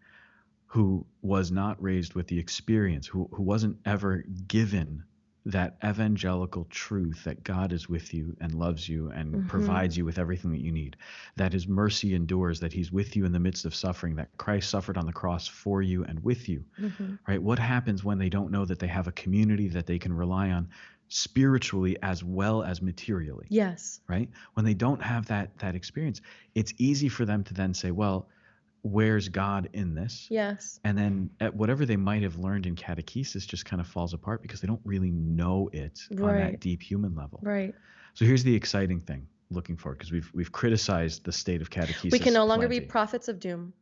who was not raised with the experience, who wasn't ever given that evangelical truth that God is with you and loves you and provides you with everything that you need, that his mercy endures, that he's with you in the midst of suffering, that Christ suffered on the cross for you and with you, right? What happens when they don't know that they have a community that they can rely on spiritually as well as materially? Yes. Right? When they don't have that experience, it's easy for them to then say, well, where's God in this? Yes. And then whatever they might have learned in catechesis just kind of falls apart because they don't really know it on that deep human level. Right. So here's the exciting thing looking forward, because we've criticized the state of catechesis. We can no longer be prophets of doom.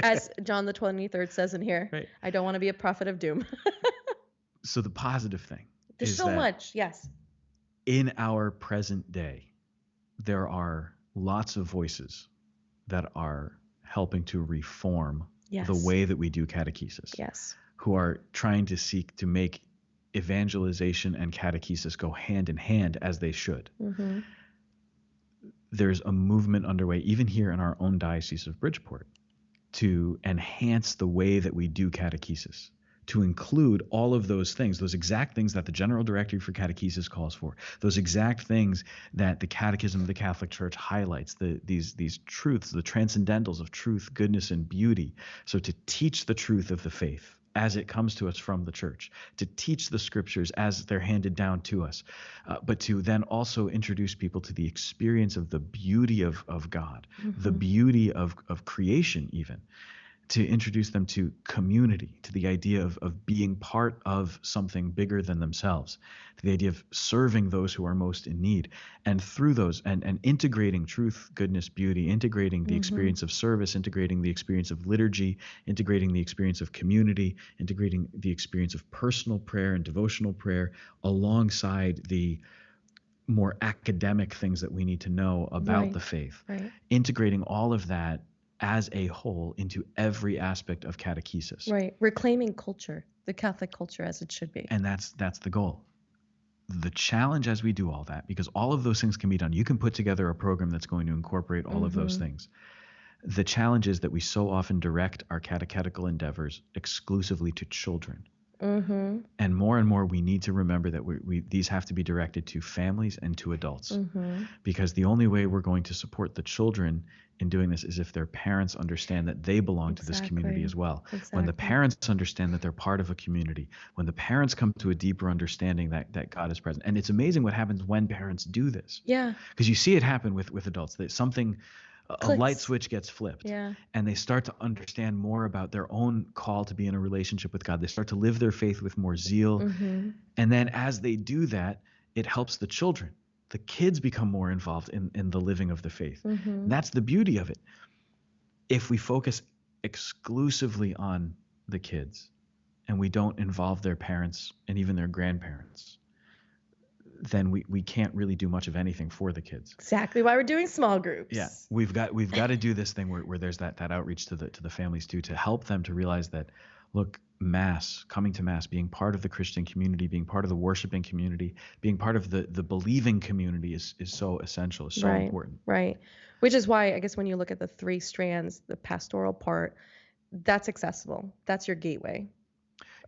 As John the 23rd says in here. Right. I don't want to be a prophet of doom. So the positive thing There's is so that much, yes. in our present day, there are lots of voices that are helping to reform the way that we do catechesis. Yes. Who are trying to seek to make evangelization and catechesis go hand in hand as they should. There's a movement underway, even here in our own Diocese of Bridgeport, to enhance the way that we do catechesis, to include all of those things, those exact things that the General Directory for Catechesis calls for, those exact things that the Catechism of the Catholic Church highlights, these truths, the transcendentals of truth, goodness, and beauty. So to teach the truth of the faith as it comes to us from the church, to teach the scriptures as they're handed down to us, but to then also introduce people to the experience of the beauty of God, the beauty of creation even. to introduce them to community, to the idea of being part of something bigger than themselves, to the idea of serving those who are most in need. And through those, and integrating truth, goodness, beauty, integrating the experience of service, integrating the experience of liturgy, integrating the experience of community, integrating the experience of personal prayer and devotional prayer alongside the more academic things that we need to know about the faith. Integrating all of that as a whole into every aspect of catechesis. Right. Reclaiming culture, the Catholic culture as it should be. And that's the goal. The challenge as we do all that, because all of those things can be done. You can put together a program that's going to incorporate all of those things. The challenge is that we so often direct our catechetical endeavors exclusively to children. And more we need to remember that these have to be directed to families and to adults, because the only way we're going to support the children in doing this is if their parents understand that they belong to this community as well. When the parents understand that they're part of a community, when the parents come to a deeper understanding that God is present. And it's amazing what happens when parents do this. Yeah. Because you see it happen with adults. That something a light switch gets flipped, and they start to understand more about their own call to be in a relationship with God. They start to live their faith with more zeal. And then as they do that, it helps the children. The kids become more involved in the living of the faith. That's the beauty of it. If we focus exclusively on the kids and we don't involve their parents and even their grandparents, then we can't really do much of anything for the kids. Exactly why we're doing small groups. Yeah, we've got to do this thing where there's that outreach to the families too, to help them to realize that, look, Mass, coming to Mass, being part of the Christian community, being part of the worshiping community, being part of the believing community is so essential, is so important. Right. Which is why I guess when you look at the three strands, the pastoral part, that's accessible. That's your gateway.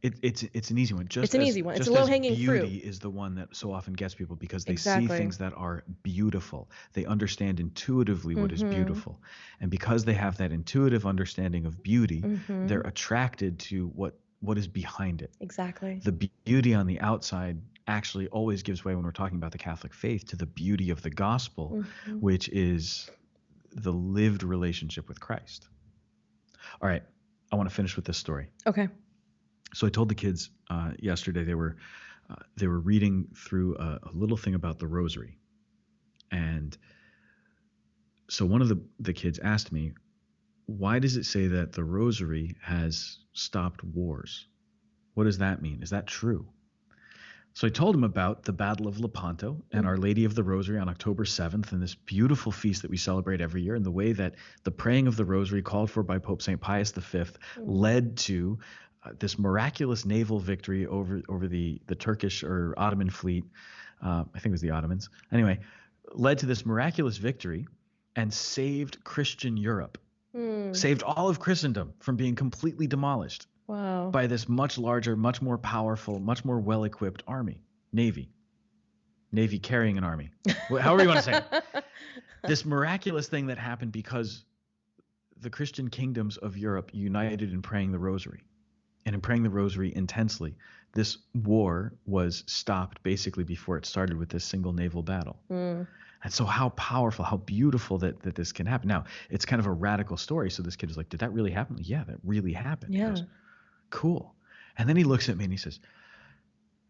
It's an easy one. It's an easy one. It's a low-hanging fruit. Beauty is the one that so often gets people because they see things that are beautiful. They understand intuitively what is beautiful. And because they have that intuitive understanding of beauty, they're attracted to what is behind it. Exactly. The beauty on the outside actually always gives way when we're talking about the Catholic faith to the beauty of the gospel, which is the lived relationship with Christ. All right. I want to finish with this story. Okay. So I told the kids yesterday they were reading through a little thing about the rosary. And so one of the kids asked me, why does it say that the rosary has stopped wars? What does that mean? Is that true? So I told him about the Battle of Lepanto and Our Lady of the Rosary on October 7th, and this beautiful feast that we celebrate every year, and the way that the praying of the rosary called for by Pope St. Pius V led to this miraculous naval victory over the Turkish or Ottoman fleet. I think it was the Ottomans. Anyway, led to this miraculous victory and saved Christian Europe, saved all of Christendom from being completely demolished. Wow. By this much larger, much more powerful, much more well-equipped army, Navy carrying an army, however you want to say it. This miraculous thing that happened because the Christian kingdoms of Europe united in praying the rosary. And in praying the rosary intensely, this war was stopped basically before it started with this single naval battle. And so how powerful, how beautiful that this can happen. Now, it's kind of a radical story. So this kid is like, did that really happen? Like, yeah, that really happened. Yeah. He goes, cool. And then he looks at me and he says,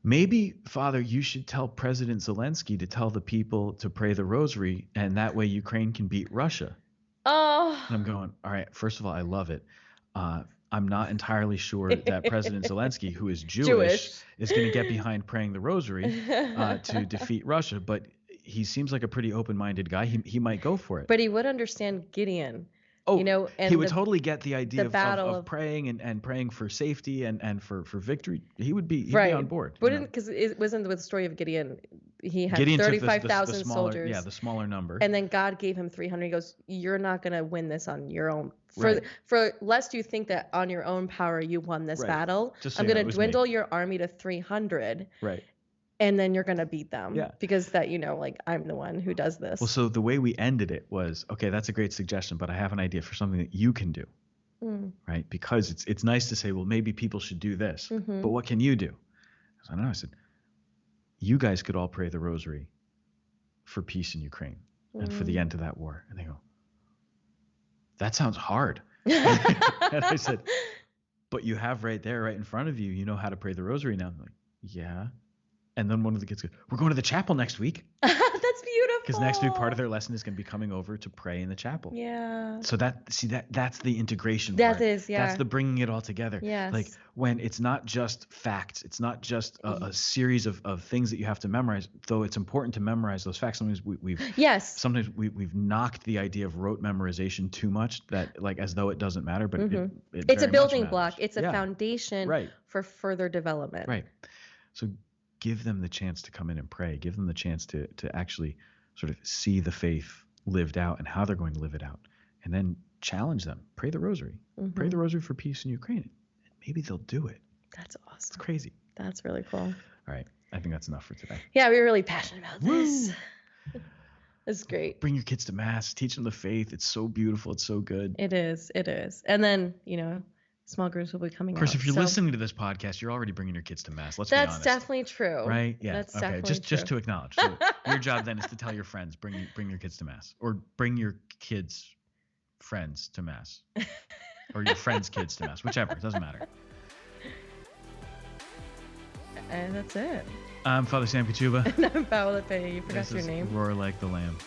maybe, Father, you should tell President Zelensky to tell the people to pray the rosary, and that way Ukraine can beat Russia. Oh. And I'm going, all right, first of all, I love it. I'm not entirely sure that President Zelensky, who is Jewish, is going to get behind praying the rosary to defeat Russia, but he seems like a pretty open-minded guy. He might go for it. But he would understand Gideon. Oh, and he would totally get the idea of praying and praying for safety and for victory. He'd be on board. Because it wasn't with the story of Gideon. He had 35,000 soldiers. Yeah, the smaller number. And then God gave him 300. He goes, you're not going to win this on your own. For lest you think that on your own power you won this battle, I'm going to dwindle your army to 300. Right. And then you're going to beat them. Yeah. Because I'm the one who does this. Well, so the way we ended it was, okay, that's a great suggestion, but I have an idea for something that you can do. Right? Because it's nice to say, well, maybe people should do this, but what can you do? So I don't know. I said, you guys could all pray the rosary for peace in Ukraine and for the end to that war. And they go, that sounds hard. And I said, but you have right there, right in front of you, you know how to pray the rosary now. I'm like, yeah. And then one of the kids goes, we're going to the chapel next week. That's beautiful. Because next week, part of their lesson is going to be coming over to pray in the chapel. Yeah. So that's the integration That part. is, yeah. That's the bringing it all together. Yes. Like when it's not just facts, it's not just a series of things that you have to memorize, though it's important to memorize those facts. Sometimes we've knocked the idea of rote memorization too much, that like as though it doesn't matter, but it's a building block. It's a foundation for further development. Right. So give them the chance to come in and pray. Give them the chance to actually sort of see the faith lived out and how they're going to live it out. And then challenge them. Pray the rosary. Pray the rosary for peace in Ukraine. And maybe they'll do it. That's awesome. It's crazy. That's really cool. All right. I think that's enough for today. Yeah, we were really passionate about this. It's great. Bring your kids to Mass. Teach them the faith. It's so beautiful. It's so good. It is. It is. And then, small groups will be coming out. Of course, if you're listening to this podcast, you're already bringing your kids to Mass. Let's be honest. That's definitely true. Right? Yeah. That's okay. definitely true. Just to acknowledge. So your job then is to tell your friends, bring your kids to Mass, or bring your kids' friends to Mass, or your friends' kids to Mass, whichever. It doesn't matter. And that's it. I'm Father Sam Kachuba. And I'm Paola. You forgot your name. Roar like the lamb.